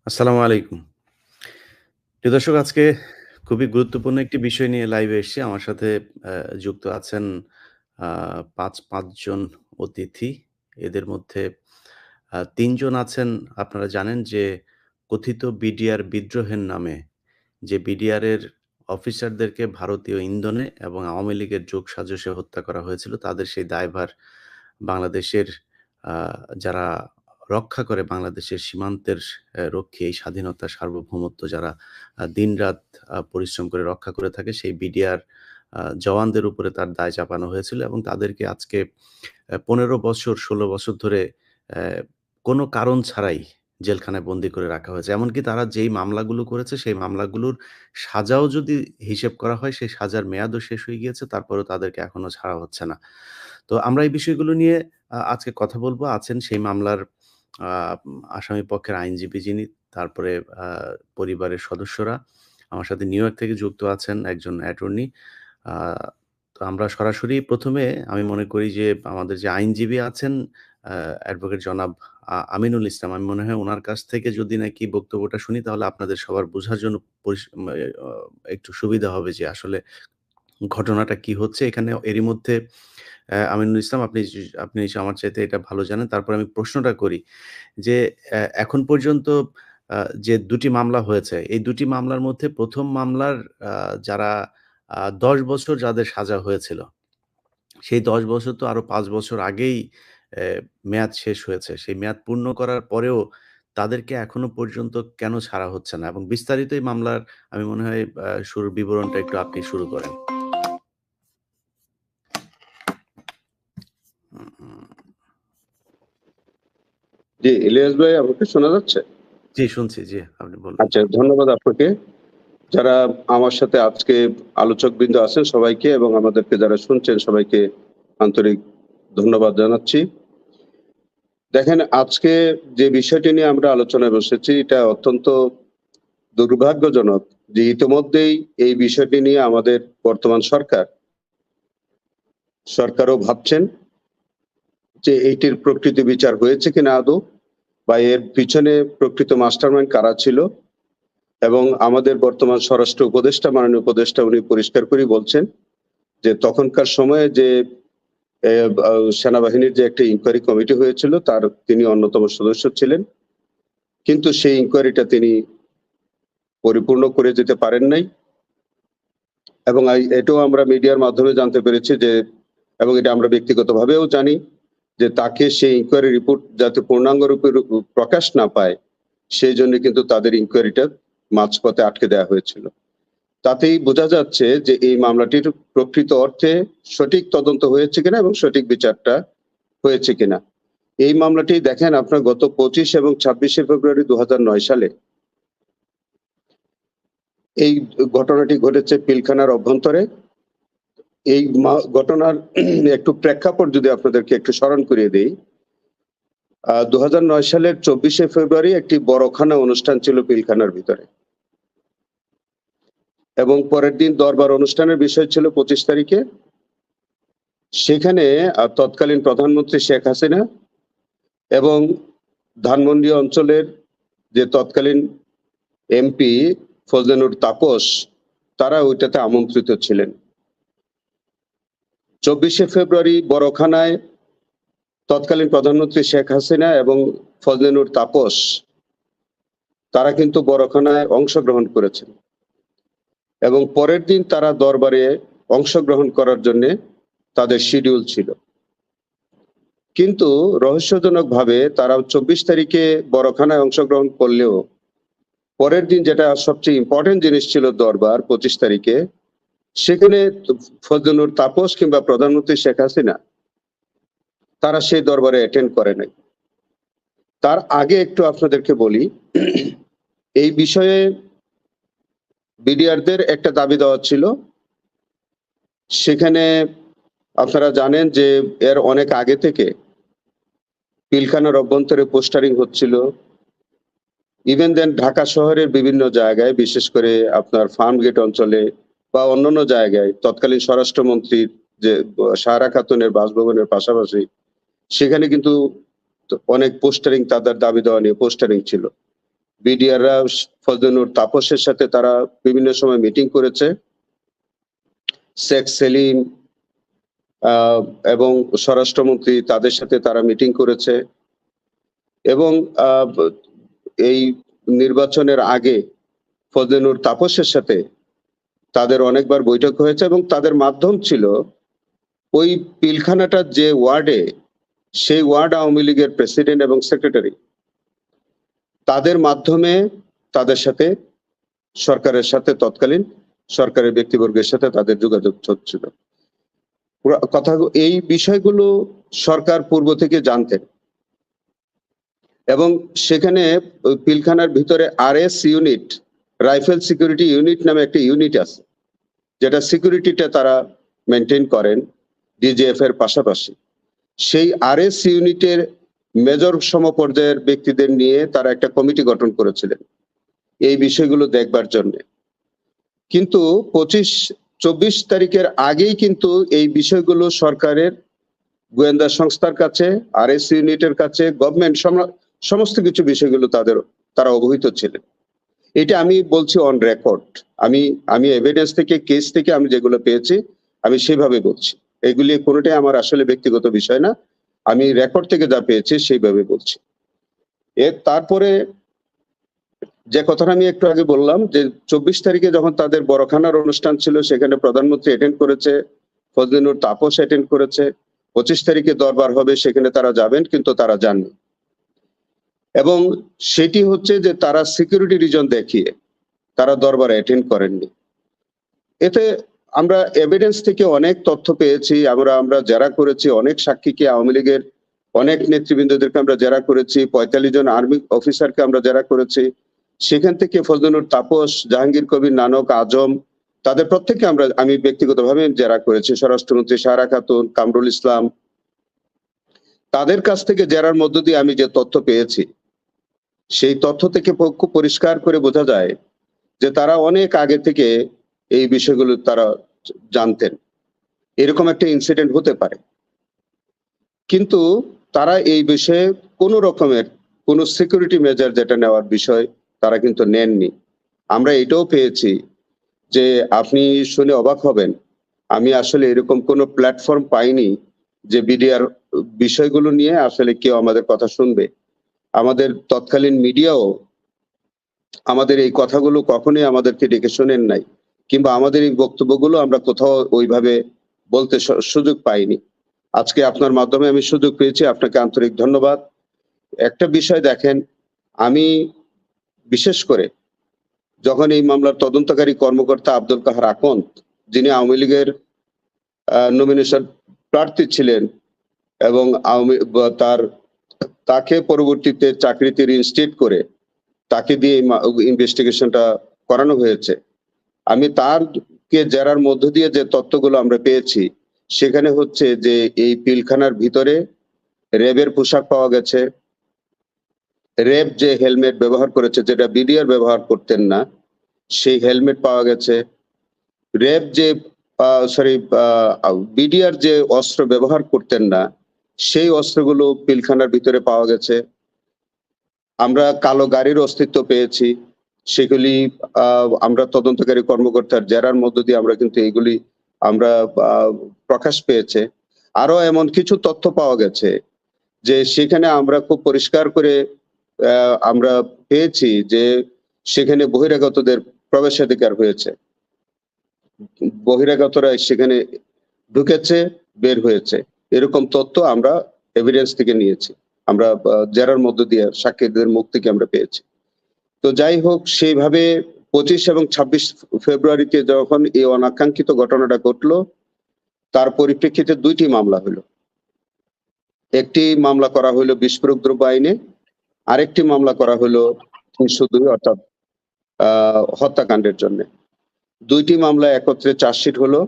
আসসালামু আলাইকুম। প্রিয় দর্শক, আজকে খুবই গুরুত্বপূর্ণ একটি বিষয় নিয়ে লাইভে এসেছি। আমার সাথে আ যুক্ত আছেন আ ৫ জন অতিথি। এদের মধ্যে ৩ জন আছেন, আপনারা জানেন যে কথিত বিডিআর বিদ্রোহের নামে যে বিডিআরের অফিসারদেরকে ভারতীয় ইন্ধনে এবং আওয়ামী লীগের যোগসাজশে হত্যা করা হয়েছিল। তাদের সেই দায়ভার বাংলাদেশের আ যারা রক্ষা করে বাংলাদেশের সীমান্তের রক্ষী, এই স্বাধীনতা, সার্বভৌমত্ব যারা দিনরাত পরিশ্রম করে রক্ষা করে থাকে, সেই বিডিআর জওয়ানদের উপরে তার দায় চাপানো হয়েছিল এবং তাদেরকে আজকে ১৫ বছর, ১৬ বছর ধরে অ্যা কোনো কারণ ছাড়াই জেলখানায় বন্দী করে রাখা হয়েছে। এমনকি তারা যেই মামলাগুলো করেছে, সেই মামলাগুলোর সাজাও যদি হিসেব করা হয়, সেই সাজার মেয়াদও শেষ হয়ে গিয়েছে। তারপরেও তাদেরকে এখনো ছাড়া হচ্ছে না। তো আমরা এই বিষয়গুলো নিয়ে আজকে কথা বলব। আছেন সেই মামলার আ আসামি পক্ষের আইনজীবী যিনি, তারপরে আ পরিবারের সদস্যরা। আমার সাথে নিউ ইয়র্ক থেকে যুক্ত আছেন একজন অ্যাটর্নি। আ তো আমরা সরাসরি ১ম এ আমি মনে করি যে আমাদের যে আইনজীবী আছেন অ্যাডভোকেট জনাব আমিনুল ইসলাম। আমি মনে হয় উনার কাছ থেকে যদি নাকি বক্তব্যটা শুনি তাহলে আপনাদের সবার বোঝার জন্য পরিস মা অ একটু সুবিধা হবে যে আসলে ঘটনাটা কি হচ্ছে। এখানে এরই মধ্যে আমিনুল ইসলাম, আপনি নিশ্চয়ই আমার চাইতে এটা ভালো জানেন। তারপরে আমি প্রশ্নটা করি যে এখন পর্যন্ত আ যে ২ টি মামলা হয়েছে, এই ২ টি মামলার মধ্যে ১ম মামলার আ যারা ১০ বছর যাদের সাজা হয়েছিল, সেই ১০ বছর তো আরো ৫ বছর আগেই অ্যা মেয়াদ শেষ হয়েছে। সেই মেয়াদ পূর্ণ করার পরেও তাদেরকে এখনো পর্যন্ত কেন ছাড়া হচ্ছে না? এবং বিস্তারিত এই মামলার আমি মনে হয় শুরুর বিবরণটা একটু আপনি শুরু করেন। জি, ইলিয়াস ভাই আমাকে শোনা যাচ্ছে? জি, শুনছি। জি, আপনি বলুন। আচ্ছা, ধন্যবাদ আপনাকে। যারা আমার সাথে আজকে আলোচকবৃন্দ আছেন সবাইকে এবং আমাদেরকে যারা শুনছেন সবাইকে আন্তরিক ধন্যবাদ জানাচ্ছি। দেখেন, আজকে যে বিষয়টি নিয়ে আমরা আলোচনায় বসেছি এটা অত্যন্ত দুর্ভাগ্যজনক যে ইতিমধ্যেই এই বিষয়টি নিয়ে আমাদের বর্তমান সরকারও ভাবছেন যে এইটির প্রকৃত বিচার হয়েছে কিনা আদৌ, বা এর পিছনে প্রকৃত মাস্টারমাইন্ড কারা ছিল। এবং আমাদের বর্তমান স্বরাষ্ট্র উপদেষ্টা, মাননীয় উপদেষ্টা উনি পরিষ্কার করেই বলছেন যে তখনকার সময়ে যে সেনাবাহিনীর যে একটা ইনকোয়ারি কমিটি হয়েছিল তার তিনি অন্যতম সদস্য ছিলেন, কিন্তু সেই ইনকোয়ারিটা তিনি পরিপূর্ণ করে যেতে পারেন নাই। এবং এটাও আমরা মিডিয়ার মাধ্যমে জানতে পেরেছি যে, এবং এটা আমরা ব্যক্তিগতভাবেও জানি যে তাকে সেই ইনকোয়ারি রিপোর্ট যাতে পূর্ণাঙ্গ রূপে প্রকাশ না পায় সেই জন্য কিন্তু তাদের ইনকোয়ারিটা মাঝপথে আটকে দেওয়া হয়েছিল। তাতেই বোঝা যাচ্ছে যে এই মামলাটির প্রকৃত অর্থে সঠিক তদন্ত হয়েছে কিনা এবং সঠিক বিচারটা হয়েছে কিনা। এই মামলাটি দেখেন আপনার গত ২৫ এবং ২৬শে ফেব্রুয়ারি ২০০৯ সালে এই ঘটনাটি ঘটেছে পিলখানার অভ্যন্তরে। এই ঘটনার একটু প্রেক্ষাপট যদি আপনাদেরকে একটু স্মরণ করিয়ে দেই। ২০০৯ সালের ২৪শে ফেব্রুয়ারি একটি বড়খানা অনুষ্ঠান ছিল পিলখানার ভিতরে, এবং পরের দিন দরবার অনুষ্ঠানের বিষয় ছিল ২৫ তারিখে। সেখানে তৎকালীন প্রধানমন্ত্রী শেখ হাসিনা এবং ধানমন্ডি অঞ্চলের যে তৎকালীন এমপি ফজলেনুর তাপস, তারা ওইটাতে আমন্ত্রিত ছিলেন। ২৪শে ফেব্রুয়ারি বড়খানায় তৎকালীন প্রধানমন্ত্রী শেখ হাসিনা এবং ফজলেনুর তাপস তারা কিন্তু বড়খানায় অংশগ্রহণ করেছেন, এবং পরের দিন তারা দরবারে অংশগ্রহণ করার জন্য তাদের শিডিউল ছিল। কিন্তু রহস্যজনকভাবে তারা ২৪ তারিখে বড়খানায় অংশগ্রহণ করলেও পরের দিন, যেটা সবচেয়ে ইম্পর্টেন্ট জিনিস ছিল দরবার ২৫ তারিখে, সেখানে ফজলুর তাপস কিংবা প্রধানমন্ত্রী শেখ হাসিনা তারা সেই দরবারে অ্যাটেন্ড করে নাই। তার আগে একটু আপনাদেরকে বলি, এই বিষয়ে বিডিআরদের একটা দাবি দেওয়া ছিল। সেখানে আপনারা জানেন যে এর অনেক আগে থেকে পিলখানার অভ্যন্তরে পোস্টারিং হচ্ছিল। ইভেন দেন ঢাকা শহরের বিভিন্ন জায়গায়, বিশেষ করে আপনার ফার্মগেট অঞ্চলে বা অন্যান্য জায়গায় তৎকালীন স্বরাষ্ট্রমন্ত্রীর যে সাহারা খাতুনের বাসভবনের পাশাপাশি সেখানে কিন্তু অনেক পোস্টারিং, তাদের দাবি দেওয়া নিয়ে পোস্টারিং ছিল। বিডিআররা ফজলুর তাপসের সাথে তারা বিভিন্ন সময় মিটিং করেছে। শেখ সেলিম এবং স্বরাষ্ট্রমন্ত্রী তাদের সাথে তারা মিটিং করেছে এবং এই নির্বাচনের আগে ফজলুর তাপসের সাথে তাদের অনেকবার বৈঠক হয়েছে এবং তাদের মাধ্যম ছিল ওই পিলখানাটার যে ওয়ার্ডে, সেই ওয়ার্ড আওয়ামী লীগের প্রেসিডেন্ট এবং সেক্রেটারি, তাদের মাধ্যমে তাদের সাথে সরকারের সাথে তৎকালীন সরকারের ব্যক্তিবর্গের সাথে তাদের যোগাযোগ হচ্ছিল। কথা এই বিষয়গুলো সরকার পূর্ব থেকে জানতেন এবং সেখানে পিলখানার ভিতরে RS unit, rifle security unit নামে একটা ইউনিট আছে, যেটা সিকিউরিটিটা তারা মেনটেন করেন DGF এর পাশাপাশি। সেই RS ইউনিটের মেজর সমপর্যায়ের ব্যক্তিদের নিয়ে তারা একটা কমিটি গঠন করেছিলেন এই বিষয়গুলো দেখবার জন্য। কিন্তু 24 তারিখের আগেই কিন্তু এই বিষয়গুলো সরকারের গোয়েন্দা সংস্থার কাছে, RS ইউনিটের কাছে, গভর্নমেন্ট সমস্ত কিছু বিষয়গুলো তারা অবহিত ছিলেন। এটা আমি বলছি অন রেকর্ড। আমি এভিডেন্স থেকে, কেস থেকে আমি যেগুলো পেয়েছি আমি সেভাবে বলছি। এগুলি কোনোটাই আমার আসলে ব্যক্তিগত বিষয় না, আমি রেকর্ড থেকে যা পেয়েছি সেইভাবে বলছি। তারপরে যে কথাটা আমি একটু আগে বললাম যে 24 তারিখে যখন তাদের বড়খানার অনুষ্ঠান ছিল, সেখানে প্রধানমন্ত্রী অ্যাটেন্ড করেছে, ফজলুর তাপস অ্যাটেন্ড করেছে। 25 তারিখে দরবার হবে, সেখানে তারা যাবেন, কিন্তু তারা যাননি। এবং সেটি হচ্ছে যে তারা সিকিউরিটি রিজন দেখিয়ে তারা দরবারে অ্যাটেন্ড করেননি। এতে আমরা এভিডেন্স থেকে অনেক তথ্য পেয়েছি, আমরা জেরা করেছি, অনেক সাক্ষীকে, আওয়ামী লীগের অনেক নেতৃবৃন্দদেরকে আমরা জেরা করেছি, 45 জন আর্মি অফিসারকে আমরা জেরা করেছি। সেখান থেকে ফজলুর তাপস, জাহাঙ্গীর কবির নানক, আজম, তাদের প্রত্যেককে আমি ব্যক্তিগতভাবে জেরা করেছি। স্বরাষ্ট্রমন্ত্রী সাহারা খাতুন, কামরুল ইসলাম, তাদের কাছ থেকে জেরার মধ্য দিয়ে আমি যে তথ্য পেয়েছি, সেই তথ্য থেকে খুব পরিষ্কার করে বোঝা যায় যে তারা অনেক আগে থেকে এই বিষয়গুলো তারা জানতেন, এরকম একটা ইনসিডেন্ট হতে পারে। কিন্তু তারা এই বিষয়ে কোনো রকমের কোনো সিকিউরিটি মেজার যেটা নেওয়ার বিষয় তারা কিন্তু নেননি। আমরা এটাও পেয়েছি যে, আপনি শুনে অবাক হবেন, আমি আসলে এরকম কোনো প্ল্যাটফর্ম পাইনি যে বিডিআর বিষয়গুলো নিয়ে আসলে কেউ আমাদের কথা শুনবে। আমাদের তৎকালীন মিডিয়াও আমাদের এই কথাগুলো কখনোই আমাদেরকে ডেকে শোনেন নাই, কিংবা আমাদের এই বক্তব্যগুলো আমরা কোথাও ওইভাবে বলতে সুযোগ পাইনি। আজকে আপনার মাধ্যমে আমি সুযোগ পেয়েছি, আপনাকে আন্তরিক ধন্যবাদ। একটা বিষয় দেখেন, আমি বিশেষ করে যখন এই মামলার তদন্তকারী কর্মকর্তা আব্দুল কাহার আকন্দ, যিনি আওয়ামী লীগের নমিনেশন প্রার্থী ছিলেন এবং তাকে পরবর্তীতে চাকরিতে রিইনস্টেট করে তাকে দিয়ে ইনভেস্টিগেশনটা করানো হয়েছে, আমি তারকে জেরার মধ্য দিয়ে যে তথ্যগুলো আমরা পেয়েছি, সেখানে হচ্ছে যে এই পিলখানার ভিতরে র্যাবের পোশাক পাওয়া গেছে, র্যাব যে হেলমেট ব্যবহার করেছে, যেটা বিডিআর ব্যবহার করতেন না, সেই হেলমেট পাওয়া গেছে। র্যাব যে বিডিআর যে অস্ত্র ব্যবহার করতেন না, সেই অস্ত্রগুলো পিলখানার ভিতরে পাওয়া গেছে। আমরা কালো গাড়ির অস্তিত্ব পেয়েছি, সেগুলি আমরা তদন্তকারী কর্মকর্তার জেরার মধ্য দিয়ে আমরা কিন্তু এগুলি আমরা প্রকাশ পেয়েছে। আরো এমন কিছু তথ্য পাওয়া গেছে যে সেখানে আমরা খুব পরিষ্কার করে আমরা পেয়েছি যে সেখানে বহিরাগতদের প্রবেশাধিকার হয়েছে, বহিরাগতরা সেখানে ঢুকেছে, বের হয়েছে, এরকম তথ্য আমরা এভিডেন্স থেকে নিয়েছি, আমরা জেরার মধ্য দিয়ে সাক্ষীদের মুখ থেকে আমরা পেয়েছি। তো যাই হোক, সেইভাবে 25 এবং 26 ফেব্রুয়ারিতে যখন এই অনাকাঙ্ক্ষিত ঘটনাটা ঘটলো, তার পরিপ্রেক্ষিতে 2টি মামলা হলো। একটি মামলা করা হলো বিস্ফোরক দ্রব্য আইনে, আরেকটি মামলা করা হলো 302, অর্থাৎ হত্যাকাণ্ডের জন্য। 2টি মামলা একত্রে চার্জশিট হলো।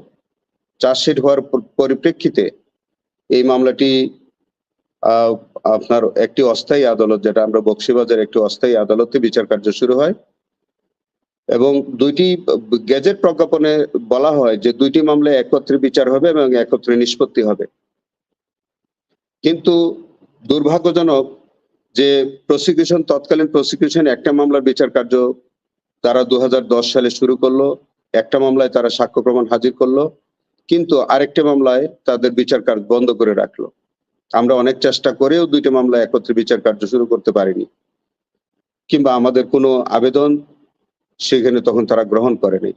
চার্জশিট হওয়ার পরিপ্রেক্ষিতে এই মামলাটি আপনার একটি অস্থায়ী আদালত, যেটা আমরা বকশীবাজার একটি অস্থায়ী আদালতে বিচার কার্য শুরু হয় এবং 2টি গেজেট প্রজ্ঞাপনে বলা হয় যে 2টি মামলা একত্রে বিচার হবে এবং একত্রে নিষ্পত্তি হবে। কিন্তু দুর্ভাগ্যজনক, যে তৎকালীন প্রসিকিউশন একটা মামলার বিচার কার্য তারা ২০১০ সালে শুরু করলো। একটা মামলায় তারা সাক্ষ্য প্রমাণ হাজির করলো। কিন্তু আরেকটা মামলায় তাদের বিচার কার্য বন্ধ করে রাখলো। আমরা অনেক চেষ্টা করেও ২ টা মামলায় একত্রে বিচার কার্য শুরু করতে পারিনি। কিংবা আমাদের কোনো আবেদন সেখানে তখন তারা গ্রহণ করেনি।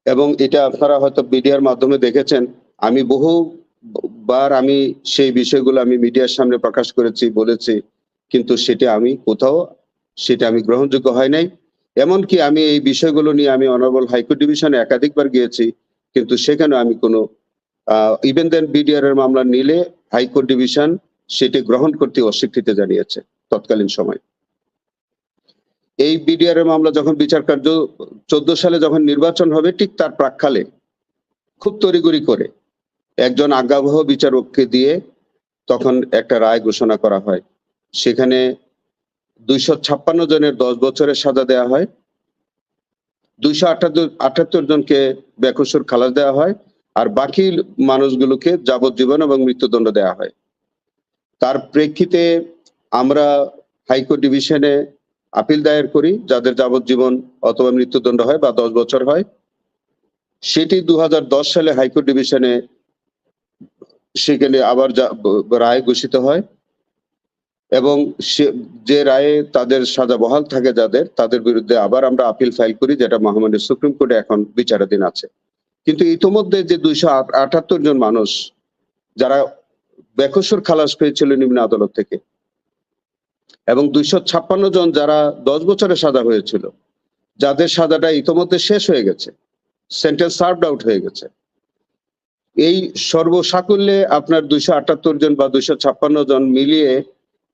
এবং এটা আপনারা হয়তো মিডিয়ার মাধ্যমে দেখেছেন। আমি বার আমি সেই বিষয়গুলো আমি মিডিয়ার সামনে প্রকাশ করেছি, বলেছি। কিন্তু সেটা আমি গ্রহণযোগ্য হয় নাই। এমনকি আমি এই বিষয়গুলো নিয়ে আমি অনারেবল হাইকোর্ট ডিভিশনে একাধিকবার গিয়েছি। কিন্তু সেখানেও আমি কোনো ইভেন দেন বিডিআর এর মামলা নিলে হাইকোর্ট ডিভিশন সেটি গ্রহণ করতে অস্বীকৃতি জানিয়েছে তৎকালীন সময়ে। এই বিডিআর এর মামলা যখন বিচার কার্য 14 সালে যখন নির্বাচন হবে ঠিক তার প্রাক্কালে খুব তড়িঘড়ি করে একজন আজ্ঞাবহ বিচারককে দিয়ে তখন একটা রায় ঘোষণা করা হয়। সেখানে ২৫৬ জনের ১০ বছরের সাজা দেয়া হয়। ২৭৮ জনকে বেকসুর খালাস দেওয়া হয়। আর বাকি মানুষগুলোকে যাবজ্জীবন এবং মৃত্যুদণ্ড দেয়া হয়। তার প্রেক্ষিতে আমরা হাইকোর্ট ডিভিশনে আপিল দায়ের করি, যাদের যাবজ্জীবন অথবা মৃত্যুদণ্ড হয় বা ১০ বছর হয়। সেটি ২০১০ সালে হাইকোর্ট ডিভিশনে সেখানে আবার রায় ঘোষিত হয় এবং যে রায়ে তাদের সাজা বহাল থাকে তাদের বিরুদ্ধে আবার আমরা আপিল ফাইল করি, যেটা মহামান্য সুপ্রিম কোর্টে এখন বিচারাধীন আছে। কিন্তু ইতোমধ্যে যে ২৭৮ জন মানুষ যারা বেকসুর খালাস পেয়েছিল নিম্ন আদালত থেকে এবং ২৫৬ জন যারা ১০ বছরের সাজা হয়েছিল, যাদের সাজাটা ইতোমধ্যে শেষ হয়ে গেছে, সেন্টেন্স সার্ভড আউট হয়ে গেছে। এই সর্বসাকুল্যে আপনার ২৭৮ জন বা ২৫৬ জন মিলিয়ে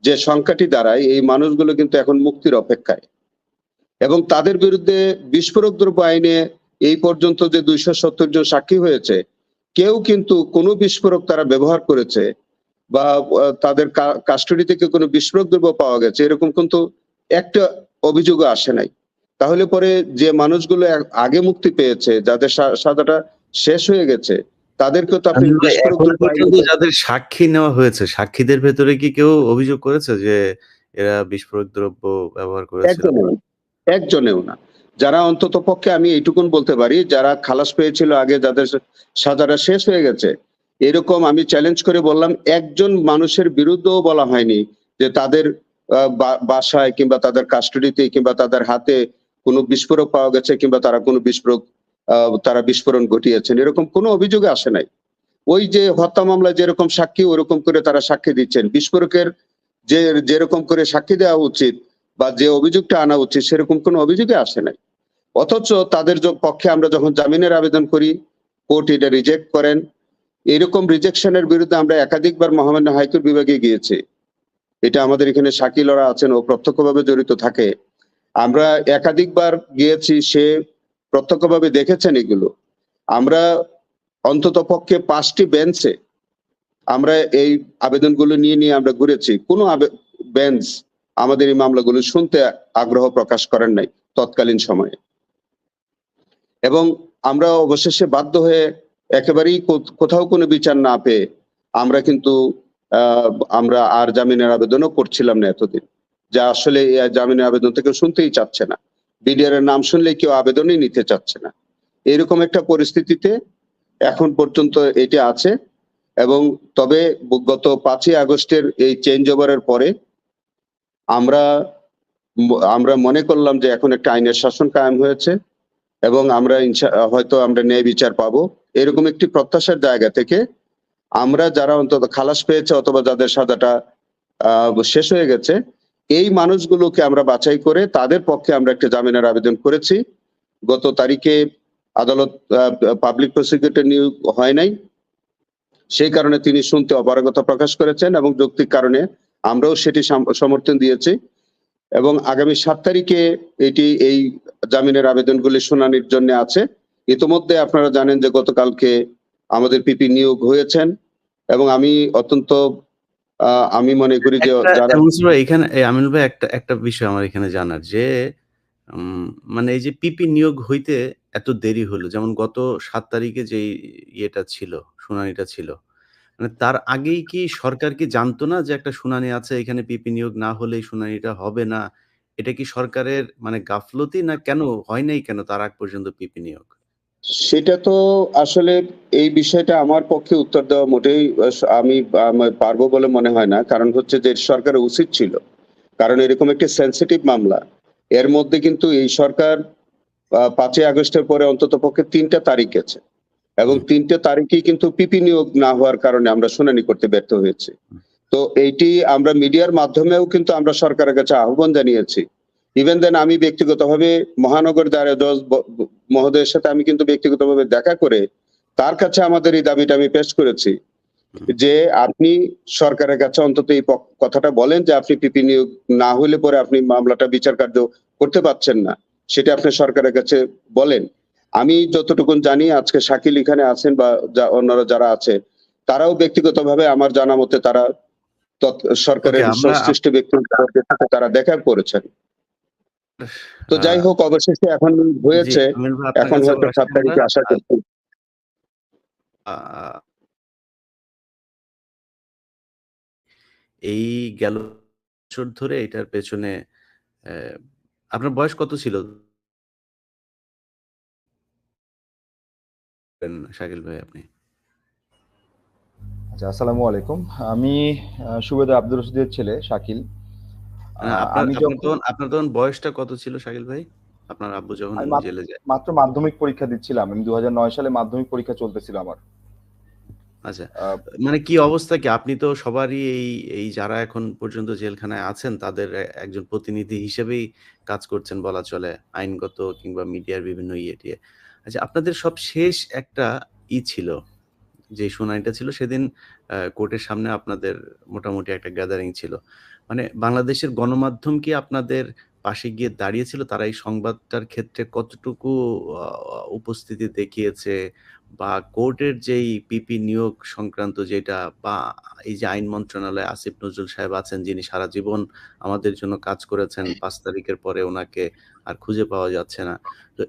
যে সংখ্যাটি দাঁড়ায়, এই মানুষগুলো কিন্তু এখন মুক্তির অপেক্ষায়। এবং তাদের বিরুদ্ধে বিস্ফোরক দ্রব্য আইনে এই পর্যন্ত যে ২৭০ জন সাক্ষী হয়েছে, কেউ কিন্তু কোনো বিস্ফোরক তারা ব্যবহার করেছে বা তাদের কাস্টডি থেকে কোনো বিস্ফোরক দ্রব্য পাওয়া গেছে, এরকম কিন্তু একটা অভিযোগও আসে নাই। তাহলে পরে যে মানুষগুলো আগে মুক্তি পেয়েছে, যাদের সাজাটা শেষ হয়ে গেছে, তাদেরকেও তো আপনি বিস্ফোরক এখনো দ্রব্য পর্যন্ত যাদের সাক্ষী নেওয়া হয়েছে, সাক্ষীদের ভেতরে কি কেউ অভিযোগ করেছে যে এরা বিস্ফোরক দ্রব্য ব্যবহার করেছিল? একজনেও না। যারা অন্তত পক্ষে আমি এইটুকুন বলতে পারি, যারা খালাস পেয়েছিল আগে, যাদের সাজাটা শেষ হয়ে গেছে, এরকম আমি চ্যালেঞ্জ করে বললাম, একজন মানুষের বিরুদ্ধেও বলা হয়নি যে তাদের বাসায় কিংবা তাদের কাস্টডিতে কিংবা তাদের হাতে কোনো বিস্ফোরক পাওয়া গেছে কিংবা তারা কোনো তারা বিস্ফোরণ ঘটিয়েছেন, এরকম কোনো অভিযোগে আসে নাই। ওই যে হত্যা মামলায় যেরকম সাক্ষী ওরকম করে তারা সাক্ষী দিচ্ছেন। বিস্ফোরকের যেরকম করে সাক্ষী দেওয়া উচিত বা যে অভিযোগটা আনা উচিত, সেরকম কোনো অভিযোগে আসে নাই। অথচ তাদের পক্ষে আমরা যখন জামিনের আবেদন করি, কোর্ট এটা রিজেক্ট করেন। এরকম রিজেকশনের বিরুদ্ধে আমরা একাধিকবার মহামান্য হাইকোর্ট বিভাগে গিয়েছি। এটা আমাদের এখানে শাকিলরা আছেন, ও প্রত্যক্ষভাবে জড়িত থাকে। আমরা একাধিকবার গিয়েছি, সে প্রত্যক্ষভাবে দেখেছেন এগুলো। আমরা অন্তত পক্ষে ৫ টি বেঞ্চে আমরা এই আবেদনগুলো নিয়ে আমরা ঘুরেছি। কোনো বেঞ্চ আমাদের এই মামলাগুলো শুনতে আগ্রহ প্রকাশ করেন নাই তৎকালীন সময়ে। এবং আমরা অবশেষে বাধ্য হয়ে একেবারেই কোথাও কোনো বিচার না পেয়ে আমরা কিন্তু আমরা আর জামিনের আবেদনও করছিলাম না এতদিন। যা আসলে জামিনের আবেদন থেকে শুনতেই চাচ্ছে না। বিডিআর এর নাম শুনলেই কেউ আবেদনই নিতে চাচ্ছে না। এরকম একটা পরিস্থিতিতে এখন পর্যন্ত এটি আছে। এবং তবে গত ৫ই আগস্টের এই চেঞ্জ ওভারের পরে আমরা আমরা মনে করলাম যে এখন একটা আইনের শাসন কায়েম হয়েছে এবং আমরা হয়তো আমরা ন্যায় বিচার পাবো। এরকম একটি প্রত্যাশার জায়গা থেকে আমরা যারা অন্তত খালাস পেয়েছে অথবা যাদের সাজাটা শেষ হয়ে গেছে, এই মানুষগুলোকে আমরা বাছাই করে তাদের পক্ষে আমরা একটা জামিনের আবেদন করেছি। গত তারিখে আদালত পাবলিক প্রসিকিউটর নিয়োগ হয় নাই। সেই কারণে তিনি শুনতে অপারগতা প্রকাশ করেছেন এবং যৌক্তিক কারণে আমরাও সেটি সমর্থন দিয়েছি। এবং আগামী ৭ তারিখে এই জামিনের আবেদনগুলি শুনানির জন্য আছে। ইতোমধ্যে আপনারা জানেন যে গতকালকে আমাদের পিপি নিয়োগ হয়েছেন এবং আমি মনে করি যে যারা এখানে আমিনুল ভাই একটা বিষয় আমার এখানে জানার যে মানে এই যে পিপি নিয়োগ হইতে এত দেরি হলো, যেমন গত ৭ তারিখে যেই ইয়েটা ছিল, শুনানিটা ছিল, মানে তার আগেই কি সরকার কি জানতো না যে একটা শুনানি আছে, এখানে পিপি নিয়োগ না হলেই শুনানিটা হবে না? এটা কি সরকারের মানে গাফলতি, না কেন হয় নাই কেন তার আগ পর্যন্ত পিপি নিয়োগ? সেটা তো আসলে এই বিষয়টা আমার পক্ষে উত্তর দেওয়া মোটেই আমি পারবো বলে মনে হয় না। কারণ হচ্ছে যে সরকারের উচিত ছিল। কারণ এরকম একটি সেনসিটিভ মামলা। এর মধ্যে কিন্তু এই সরকার ৫ই আগস্টের পরে অন্ততপক্ষে ৩ টা তারিখ গেছে। এবং হুম, ৩ টে তারিখেই কিন্তু পিপি নিয়োগ না হওয়ার কারণে আমরা শুনানি করতে ব্যর্থ হয়েছি। হুম। তো এইটি আমরা মিডিয়ার মাধ্যমেও কিন্তু আমরা সরকারের কাছে আহ্বান জানিয়েছি। ইভেন দেন আমি ব্যক্তিগতভাবে মহানগর দায়রা জজ মহোদয়ের সাথে আমি কিন্তু ব্যক্তিগতভাবে দেখা করে তার কাছে আমাদের এই দাবিটা আমি পেশ করেছি। হুম। যে আপনি সরকারের কাছে অন্তত এই কথাটা বলেন যে আপনি পিপি নিয়োগ না হইলে পরে আপনি মামলাটা বিচার কার্য করতে পারছেন না। সেটা আপনি সরকারের কাছে বলেন। আমি যতটুকুন জানি আজকে শাকিল এখানে আছেন বা অন্যরা যারা আছে, তারাও ব্যক্তিগতভাবে আমার জানা মতে তারা ওকে, সরকারের আমরা সংশ্লিষ্ট ব্যক্তিদের সাথে তারা দেখা করেছেন। তো আ যাই হোক অবশেষে এখন জি, হয়েছে। আমির ভাই আপনার এখন কাছে হয়তো আবার ৭ আসছি আমরা। তারিখে আশা আ করছি। আ এই গেল বছর ধরে এটার পেছনে অ্যা আপনার বয়স কত ছিল শাকিল ভাই আপনি? আচ্ছা, আসসালামু আলাইকুম। আমি সুবেদা আব্দুর রশিদের ছেলে শাকিল। না, আপনার আমি আপনার যখন তখন আপনার তখন বয়সটা কত ছিল শাকিল ভাই? আপনার আব্বু যখন আমি জেলে যায়? মাত্র মাধ্যমিক পরীক্ষা দিচ্ছিলাম। আমি ২০০৯ সালে মাধ্যমিক পরীক্ষা চলতেছিল আমার। আচ্ছা। আ মানে কি অবস্থা কি? আপনি তো সবারই এই যারা এখন পর্যন্ত জেলখানায় আছেন তাদের একজন প্রতিনিধি হিসেবেই কাজ করছেন বলা চলে। আইনগত কিংবা মিডিয়ার বিভিন্ন ইয়ে-টিয়ে। আচ্ছা, আপনাদের সবশেষ একটা ছিল, যে শুনানিটা ছিল সেদিন কোর্টের সামনে আপনাদের মোটামুটি একটা গ্যাদারিং ছিল। মানে বাংলাদেশের গণমাধ্যম কি আপনাদের পাশে গিয়ে দাঁড়িয়েছিল? তারা এই সংবাদটার ক্ষেত্রে কতটুকু আ উপস্থিতি দেখিয়েছে? বা কোর্টের যেই পিপি নিয়োগ সংক্রান্ত যেটা, বা এই যে আইন মন্ত্রণালয়ে আসিফ নজরুল সাহেব আছেন যিনি সারা জীবন আমাদের জন্য কাজ করেছেন, ৫ তারিখের পরে উনাকে আর খুঁজে পাওয়া যাচ্ছে না। তো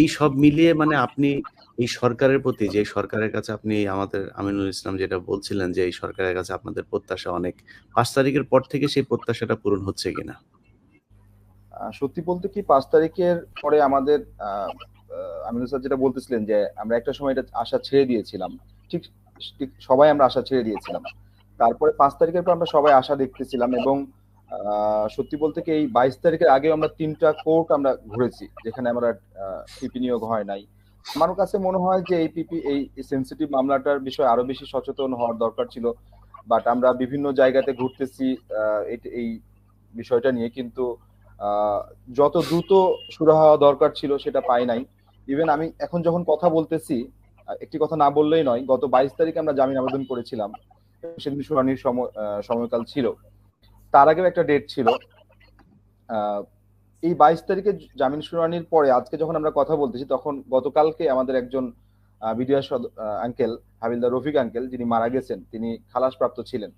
এই সব মিলিয়ে মানে আপনি এই সরকারের প্রতি, যে সরকারের কাছে আপনি আমাদের আমিনুল ইসলাম যেটা বলছিলেন যে এই সরকারের কাছে আপনাদের প্রত্যাশা অনেক। ৫ তারিখের পর থেকে সেই প্রত্যাশাটা পূরণ হচ্ছে কিনা? সত্যি বলতে কি ৫ তারিখের পরে আমাদের আ আ আমিনুল স্যার যেটা বলতেছিলেন যে আমরা একটা সময় এটা আশা ছেড়ে দিয়েছিলাম। ঠিক ঠিক সবাই আমরা আশা ছেড়ে দিয়েছিলাম। তারপরে ৫ তারিখের পর আমরা সবাই আশা দেখতেছিলাম এবং আ সত্যি বলতে কি এই ২২ তারিখের আগেও আমরা ৩ টা কোর্ট আমরা ঘুরেছি। যেখানে আমরা পিপি নিয়োগ হয় নাই। আমার কাছে মনে হয় যে এই সেনসিটিভ মামলাটার বিষয়ে আরো বেশি সচেতন হওয়ার দরকার ছিল। বাট আমরা বিভিন্ন জায়গাতে ঘুরতেছি আ এই বিষয়টা নিয়ে কিন্তু আ যত দ্রুত শুরু হওয়া দরকার ছিল সেটা পাই নাই। ইভেন আমি এখন যখন কথা বলতেছি, একটি কথা না বললেই নয়। গত ২২ তারিখে আমরা জামিন আবেদন করেছিলাম। সেদিন শুনানির সময়কাল ছিল। তার আগেও একটা ডেট ছিল। আ এই ২২ তারিখে জামিন শুনানির পরে আজকে যখন আমরা কথা বলতেছি তখন গতকালকে আমাদের একজন বিডিআর আঙ্কেল হাবিলদার রফিক আঙ্কেল যিনি মারা গেছেন, তিনি খালাসপ্রাপ্ত ছিলেন।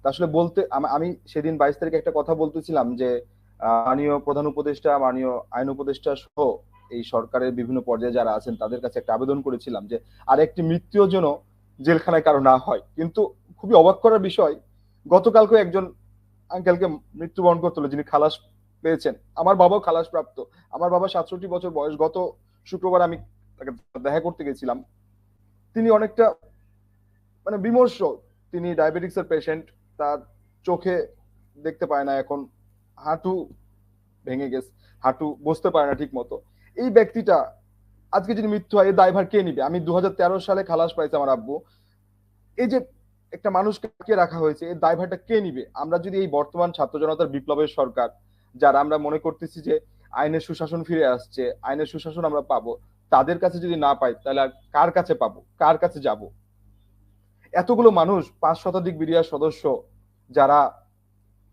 তো আসলে বলতে আমি সেদিন ২২ তারিখে একটা কথা বলতেছিলাম যে মাননীয় প্রধান উপদেষ্টা, মাননীয় আইন উপদেষ্টা সহ এই সরকারের বিভিন্ন পর্যায়ে যারা আছেন তাদের কাছে একটা আবেদন করেছিলাম যে আরেকটি মৃত্যুও যেন জেলখানায় কারো না হয়। কিন্তু খুবই অবাক করার বিষয় গতকালকেও একজন আঙ্কেলকে মৃত্যুবরণ করতে হলো যিনি খালাস পেয়েছেন। আমার বাবাও খালাসপ্রাপ্ত। আমার বাবা ৬৭ বছর বয়স। গত শুক্রবার আমি তাকে দেখা করতে গেছিলাম। তিনি অনেকটা মানে বিমর্ষ। তিনি ডায়াবেটিকস এর পেশেন্ট। তার চোখে দেখতে পায় না এখন। হাঁটু ভেঙে গেছে। হাঁটু বসতে পারে না ঠিকমতো। এই ব্যক্তিটা আজকে যদি মৃত্যু হয় এর দায়ভার কে নিবে? আমি ২০১৩ সালে খালাস পাইছে আমার আব্বু। এই যে একটা মানুষকে আটকে রাখা হয়েছে এর দায়ভারটা কে নিবে? আমরা যদি এই বর্তমান ছাত্র জনতার বিপ্লবের সরকার, যারা আমরা মনে করতেছি যে আইনের সুশাসন ফিরে আসছে, আইনের সুশাসন আমরা পাবো। তাদের কাছে যদি না পাই তাহলে আর কার কাছে পাবো? কার কাছে যাবো? এতগুলো মানুষ ৫ শতাধিক বিডিআর সদস্য যারা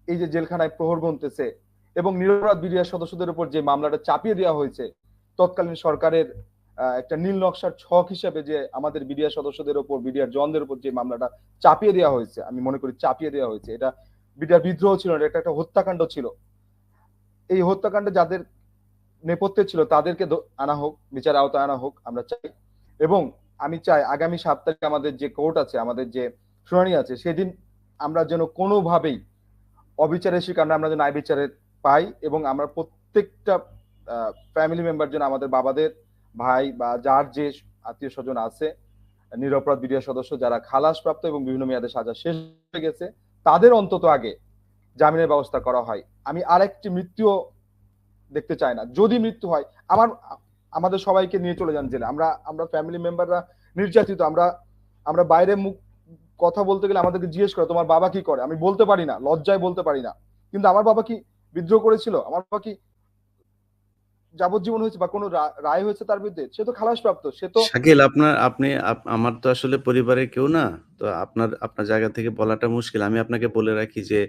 এই যে জেলখানায় প্রহর গুনতেছে এবং নিরপরাধ বিডিআর সদস্যদের উপর যে মামলাটা চাপিয়ে দেওয়া হয়েছে তৎকালীন সরকারের একটা নীল নকশার ছক হিসেবে যে আমাদের বিডিআর সদস্যদের উপর বিডিআর জনদের উপর যে মামলাটা চাপিয়ে দেওয়া হয়েছে আমি মনে করি চাপিয়ে দেওয়া হয়েছে এটা বিডিআর বিদ্রোহ ছিল না এটা একটা হত্যাকাণ্ড ছিল এই হত্যাকাণ্ডে যাদের নেপথ্যে ছিল তাদেরকে আনা হোক বিচার আওতায় আনা হোক আমরা চাই এবং আমি চাই আগামী ৭ তারিখে আমাদের যে কোর্ট আছে আমাদের যে শুনানি আছে, সেদিন আমরা যেন কোনোভাবেই অবিচারের শিকার আমরা যেন ন্যায় বিচারের পাই, এবং আমরা প্রত্যেকটা ফ্যামিলি মেম্বার যেন আমাদের বাবাদের ভাই বা যার যে আত্মীয় স্বজন আছে, নিরপরাধ বিডিআর সদস্য যারা খালাসপ্রাপ্ত এবং বিভিন্ন মেয়াদে সাজা শেষ হয়ে গেছে, তাদের অন্তত আগে জামিনের ব্যবস্থা করা হয়। আমি আরেকটি মৃত্যুও দেখতে চাই না। যদি মৃত্যু হয়, আমাদের সবাইকে নিয়ে চলে যান জেলে। আমরা ফ্যামিলি মেম্বাররা নির্যাতিত, আমরা বাইরে মুখ কথা বলতে গেলে আমাদেরকে জিজ্ঞেস করে তোমার বাবা কি করে, আমি বলতে পারি না, লজ্জায় বলতে পারি না। কিন্তু আমার বাবা কি বিদ্রোহ করেছিল, আমার বাবা কি যাবজ্জীবন হয়েছে বা কোনো রায় হয়েছে তার বিরুদ্ধে? সে তো খালাসপ্রাপ্ত, সে তো। শাকিল, আমার তো আসলে পরিবারের কেউ না, তো আপনার জায়গা থেকে বলাটা মুশকিল। আমি আপনাকে বলে রাখি যে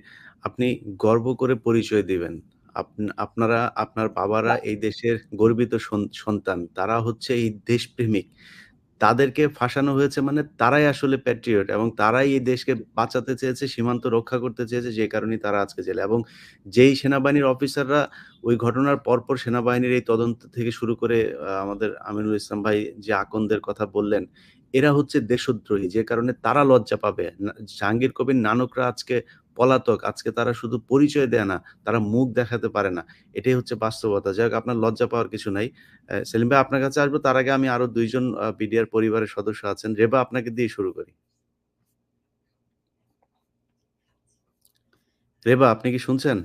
আপনি গর্ব করে পরিচয় দিবেন। আপনার বাবারা এই দেশের গর্বিত সন্তান, তারা হচ্ছে এই দেশপ্রেমিক। তাদেরকে ফাঁসানো হয়েছে মানে তারাই আসলে প্যাট্রিয়ট, এবং তারাই এই দেশকে বাঁচাতে চেয়েছে, সীমান্ত রক্ষা করতে চেয়েছে, যে কারণেই তারা আজকে জেলে। এবং যেই সেনাবাহিনীর অফিসাররা ওই ঘটনার পরপর সেনাবাহিনীর এই তদন্ত থেকে শুরু করে আমাদের আমিনুল ইসলাম ভাই যে আকন্দের কথা বললেন, এরা হচ্ছে দেশদ্রোহী, যে কারণে তারা লজ্জা পাবে। জাহাঙ্গীর কবির নানকরা আজকে পলাতক, আজকে তারা শুধু পরিচয় দেয় না, তারা মুখ দেখাতে পারে না। এটাই হচ্ছে বাস্তবতা। যাই হোক, আপনার লজ্জা পাওয়ার কিছু নাই। সেলিম ভাই, আপনার কাছে আসবো, তার আগে আমি আরো ২ জন বিডিআর পরিবারের সদস্য আছেন। রেবা, আপনাকে দিয়ে শুরু করি। রেবা, আপনি কি শুনছেন?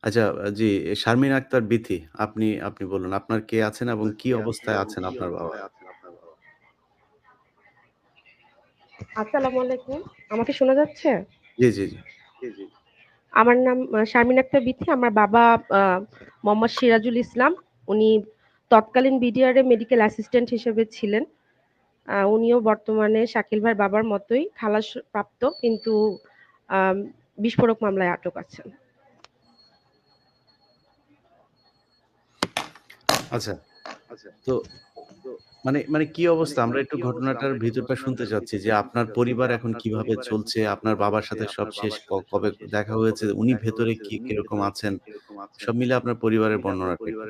আচ্ছা, জি, শারমিন আক্তার বিথি, আপনি বলুন আপনার কে আছেন এবং কি অবস্থায় আছেন আপনার বাবা? আসসালামু আলাইকুম। আমাকে শোনা যাচ্ছে? জি, জি, জি। আমার নাম শারমিন আক্তার বিথি। আমার বাবা মোহাম্মদ সিরাজুল ইসলাম। উনি তৎকালীন বিডিআর এ মেডিকেল অ্যাসিস্ট্যান্ট হিসেবে ছিলেন। উনিও বর্তমানে শাকিল ভাইয়ের বাবার মতোই খালাসপ্রাপ্ত, কিন্তু আম বিস্ফোরক মামলায় আটক আছেন। আচ্ছা, তো মানে কি অবস্থা? আমরা একটু ঘটনাটার ভিতরটা শুনতে চাচ্ছি যে আপনার পরিবার এখন কিভাবে চলছে? আপনার বাবার সাথে সবশেষ কবে দেখা হয়েছে? উনি ভেতরে কিরকম আছেন? সব মিলে আপনার পরিবারের বর্ণনাটা একটু দেন।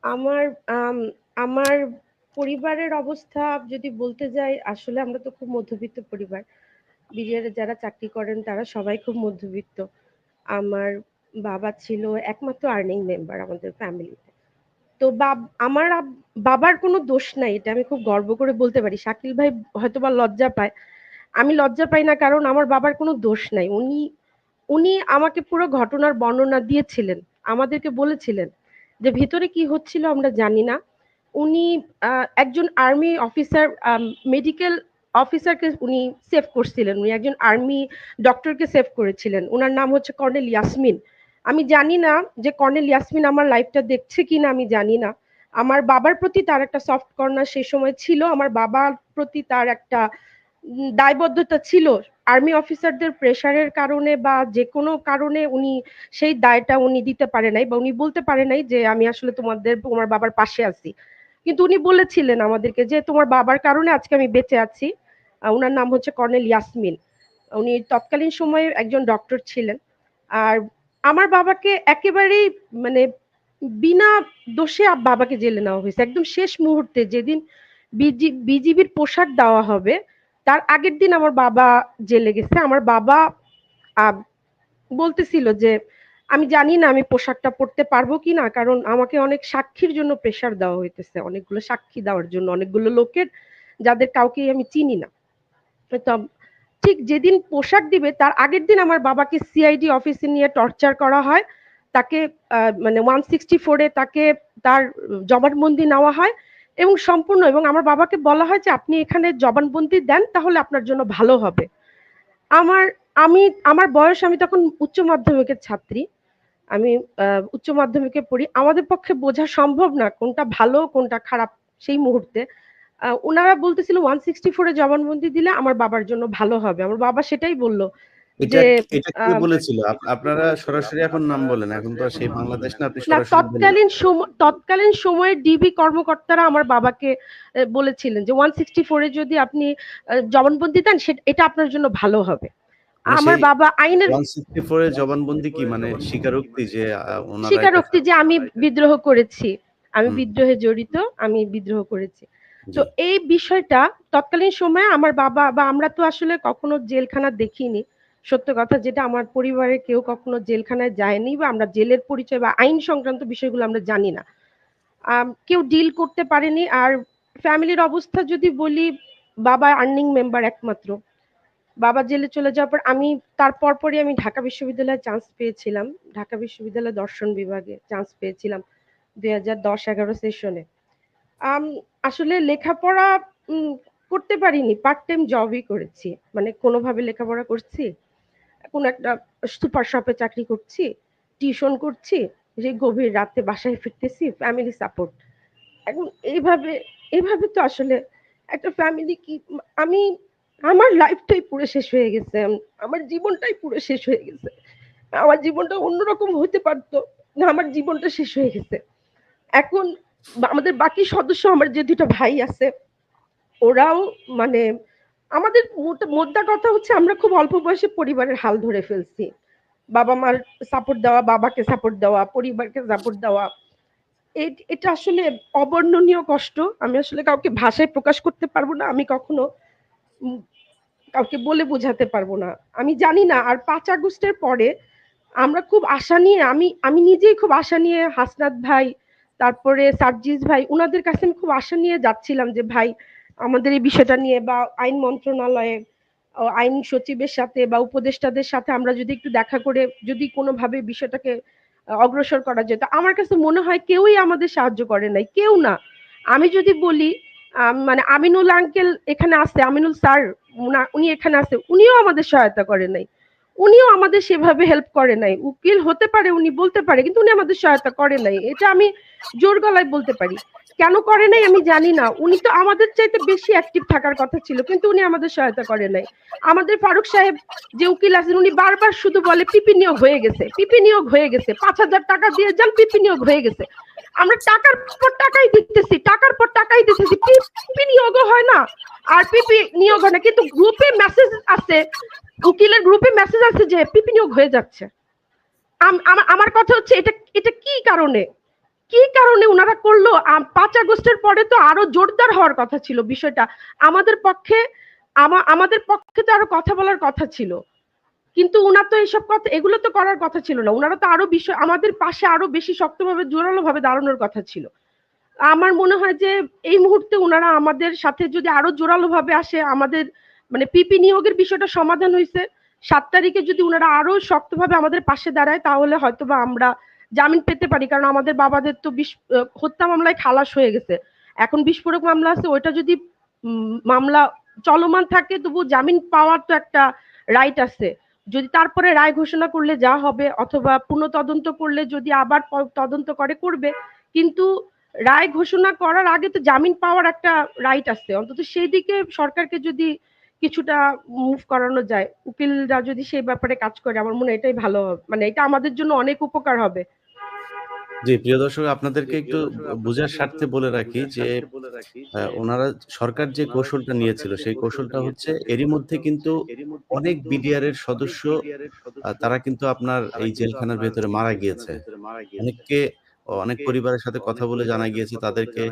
আমার আম আমার পরিবারের অবস্থা যদি বলতে যাই, আসলে আমরা তো খুব মধ্যবিত্ত পরিবার। বিডিআর এ যারা চাকরি করেন তারা সবাই খুব মধ্যবিত্ত। আমার বাবা ছিল একমাত্র আর্নিং মেম্বার আমাদের ফ্যামিলিতে। তো আমার বাবার কোনো দোষ নাই, এটা আমি খুব গর্ব করে বলতে পারি। শাকিল ভাই হয়তোবা লজ্জা পায়, আমি লজ্জা পাই না, কারণ আমার বাবার কোনো দোষ নাই। উনি উনি আমাকে পুরো ঘটনার বর্ণনা দিয়েছিলেন, আমাদেরকে বলেছিলেন যে ভিতরে কি হচ্ছিল আমরা জানি না। উনি একজন আর্মি অফিসার, মেডিকেল অফিসারকে উনি সেভ করছিলেন, উনি একজন আর্মি ডক্টরকে সেভ করেছিলেন। ওনার নাম হচ্ছে কর্নেল ইয়াসমিন। আমি জানি না যে কর্নেল ইয়াসমিন আমার লাইফটা দেখছে কিনা, আমি জানি না। আমার বাবার প্রতি তার একটা সফট কর্নার সেই সময় ছিল, আমার বাবার প্রতি তার একটা দায়বদ্ধতা ছিল। আর্মি অফিসারদের প্রেশারের কারণে বা যে কোনো কারণে উনি সেই দায়টা উনি দিতে পারে নাই, বা উনি বলতে পারে নাই যে আমি আসলে তোমার বাবার পাশে আছি। কিন্তু উনি বলেছিলেন আমাদেরকে যে তোমার বাবার কারণে আজকে আমি বেঁচে আছি। উনার নাম হচ্ছে কর্নেল ইয়াসমিন। উনি তৎকালীন সময়ে একজন ডক্টর ছিলেন। আর আমার বাবাকে একেবারেই মানে বিনা দোষে বাবাকে জেলে নেওয়া হয়েছে একদম শেষ মুহূর্তে। যেদিন বিজিবির পোশাক দেওয়া হবে তার আগের দিন আমার বাবা জেলে গেছে। আমার বাবা বলতেছিল যে আমি জানি না আমি পোশাকটা পরতে পারবো কিনা, কারণ আমাকে অনেক সাক্ষীর জন্য প্রেশার দেওয়া হইতেছে, অনেকগুলো সাক্ষী দেওয়ার জন্য, অনেকগুলো লোকের, যাদের কাউকেই আমি চিনি না। তো ঠিক যেদিন পোশাক দিবে তার আগের দিন আমার বাবাকে সিআইডি অফিসে নিয়ে টর্চার করা হয়। তাকে মানে 164-এ তাকে তার জবানবন্দি নেওয়া হয় এবং সম্পূর্ণ, এবং আমার বাবাকে বলা হয় যে আপনি এখানে জবানবন্দি দেন তাহলে আপনার জন্য ভালো হবে। আমার আমি আমার বয়স, আমি তখন উচ্চ মাধ্যমিকের ছাত্রী, আমি উচ্চ মাধ্যমিকে পড়ি। আমাদের পক্ষে বোঝা সম্ভব না কোনটা ভালো কোনটা খারাপ সেই মুহূর্তে। ওনারা বলতেছিল 164-এ জবানবন্দি দিলে আমার বাবার জন্য ভালো হবে। আমার বাবা সেটাই বলল এটা যে এটা কে বলেছিল? আপনারা সরাসরি এখন নাম বলেন। এখন তো আর সেই বাংলাদেশ না, আপনি না, সরাসরি বলুন। তৎকালীন সময়ে ডিবি কর্মকর্তারা আমার বাবাকে বলেছিলেন যে 164-এ যদি আপনি জবানবন্দি দেন এটা আপনার জন্য ভালো হবে। মানে আমার সেই বাবা আইনের 164 এর জবানবন্দি কি, মানে স্বীকারোক্তি যে ওনারা এটা স্বীকারোক্তি যে আমি বিদ্রোহ করেছি, আমি হুম। বিদ্রোহে জড়িত, আমি বিদ্রোহ করেছি। তো জি। এই বিষয়টা তৎকালীন সময়ে আমার বাবা বা আমরা তো আসলে কখনো জেলখানা দেখিনি। সত্য কথা যেটা, আমার পরিবারের কেউ কখনো জেলখানায় যায়নি বা আমরা জেলের পরিচয় বা আইন সংক্রান্ত বিষয়গুলো আমরা জানি না। কেউ ডিল করতে পারেনি। আর ফ্যামিলির অবস্থা যদি বলি, বাবা আর্নিং মেম্বার একমাত্র। বাবা জেলে চলে যাওয়ার পর তার পরপরই আমি ঢাকা বিশ্ববিদ্যালয়ে চান্স পেয়েছিলাম। ঢাকা বিশ্ববিদ্যালয়ের দর্শন বিভাগে চান্স পেয়েছিলাম ২০১০-১১ সেশনে। আম আসলে লেখাপড়া উম করতে পারিনি। পার্ট টাইম জবই করেছি। মানে কোনোভাবে লেখাপড়া করছি। কোনো একটা সুপার শপে চাকরি করছি, টিউশন করছি, যে গভীর রাতে বাসায় ফিরতেছি, ফ্যামিলি সাপোর্ট। এখন এইভাবে তো আসলে একটা ফ্যামিলি কি আমি আমার লাইফটাই পুরো শেষ হয়ে গেছে। আমার জীবনটাই পুরো শেষ হয়ে গেছে। আমার জীবনটা অন্যরকম হতে পারতো। না, আমার জীবনটা শেষ হয়ে গেছে। এখন আমাদের বাকি সদস্য, আমার যে ২ টা ভাই আছে, ওরাও মানে আমাদের মোদ্দা কথা হচ্ছে আমরা খুব অল্প বয়সে পরিবারের হাল ধরে ফেলছি। বাবা-মার সাপোর্ট দেওয়া, বাবাকে সাপোর্ট দেওয়া, পরিবারকে সাপোর্ট দেওয়া। এটা আসলে অবর্ণনীয় কষ্ট। আমি আসলে কাউকে ভাষায় প্রকাশ করতে পারব না। আমি কখনো উম কাউকে বলে বোঝাতে পারব না। আমি জানি না। আর ৫ আগস্টের পরে আমরা খুব আশা নিয়ে, আমি আমি নিজেই খুব আশা নিয়ে হাসনাত ভাই, তারপরে সার্জিস ভাই, উনাদের কাছে আমি খুব আশা নিয়ে যাচ্ছিলাম যে ভাই আমাদের এই বিষয়টা নিয়ে বা আইন মন্ত্রণালয়ে আইন সচিবের সাথে বা উপদেষ্টাদের সাথে আমরা যদি একটু দেখা করে যদি কোনোভাবে বিষয়টাকে অগ্রসর করা যেত। আমার কাছে মনে হয় কেউই আমাদের সাহায্য করে নাই। কেউ না। আমি যদি বলি মানে আমিনুল আঙ্কেল এখানে আছে, আমিনুল স্যার উনি এখানে আছে, উনিও আমাদের সহায়তা করে নাই। উনিও আমাদের সেভাবে হেল্প করে নাই। উকিল হতে পারে, উনি বলতে পারে, কিন্তু উনি আমাদের সহায়তা করে নাই। এটা আমি জোর গলায় বলতে পারি। কেন করে নাই আমি জানি না। উনি তো আমাদের চাইতে বেশি অ্যাক্টিভ থাকার কথা ছিল, কিন্তু উনি আমাদের সহায়তা করে নাই। আমাদের ফারুক সাহেব যে উকিল আছেন, উনি বারবার শুধু বলে পিপি নিয়োগ হয়ে গেছে, পিপি নিয়োগ হয়ে গেছে, ৫,০০০ টাকা দিয়ে যান, পিপি নিয়োগ হয়ে গেছে। আমরা টাকার পর টাকাই দিতেছি, টাকার পর টাকাই দিতেছি, পিপি নিয়োগও হয় না আর পিপি নিয়োগ হয় না, কিন্তু গ্রুপে মেসেজ আছে, উকিলের গ্রুপে মেসেজ আছে যে পিপি নিয়োগ হয়ে যাচ্ছে। আমার কথা হচ্ছে এটা এটা কি কারণে, কি কারণে ওনারা করলো? ৫ আগস্টের পরে তো আরো জোরদার হওয়ার কথা ছিল বিষয়টা। আমাদের পক্ষে আমাদের পক্ষে তো আরো কথা বলার কথা ছিল, কিন্তু উনার তো এইসব কথা, এগুলো তো করার কথা ছিল না। উনারা তো আরো বিষয় আমাদের পাশে আরো বেশি শক্তভাবে জোরালো ভাবে দাঁড়ানোর কথা ছিল। আমার মনে হয় যে এই মুহূর্তে উনারা আমাদের সাথে যদি আরো জোরালো ভাবে আসে, আমাদের মানে পিপি নিয়োগের বিষয়টা সমাধান হয়েছে, ৭ তারিখে যদি উনারা আরো শক্তভাবে আমাদের পাশে দাঁড়ায়, তাহলে হয়তোবা আমরা জামিন পেতে পারি। কারণ আমাদের বাবাদের তো হত্যা মামলায় খালাস হয়ে গেছে। এখন বিস্ফোরক মামলা আছে, ওইটা যদি মামলা চলমান থাকে, তবু জামিন পাওয়ার তো একটা রাইট আছে। যদি তারপরে রায় ঘোষণা করলে যা হবে, অথবা পুনঃ তদন্ত করলে যদি আবার তদন্ত করবে, কিন্তু রায় ঘোষণা করার আগে তো জামিন পাওয়ার একটা রাইট আছে। অন্তত সেই দিকে সরকারকে যদি কিছুটা মুভ করানো যায়, উকিলরা যদি সেই ব্যাপারে কাজ করে, আমার মনে হয় এটাই ভালো হবে। মানে এটা আমাদের জন্য অনেক উপকার হবে। জি, প্রিয় দর্শক, আপনাদেরকে একটু বুঝার স্বার্থে বলে রাখি যে উনারা সরকার যে কৌশলটা নিয়েছিল সেই কৌশলটা হচ্ছে এরই মধ্যে কিন্তু অনেক বিডিআর এর সদস্য তারা কিন্তু আপনার এই জেলখানার ভেতরে মারা গিয়েছে। অনেককে অনেক পরিবারের সাথে কথা বলে জানা গিয়েছে তাদেরকে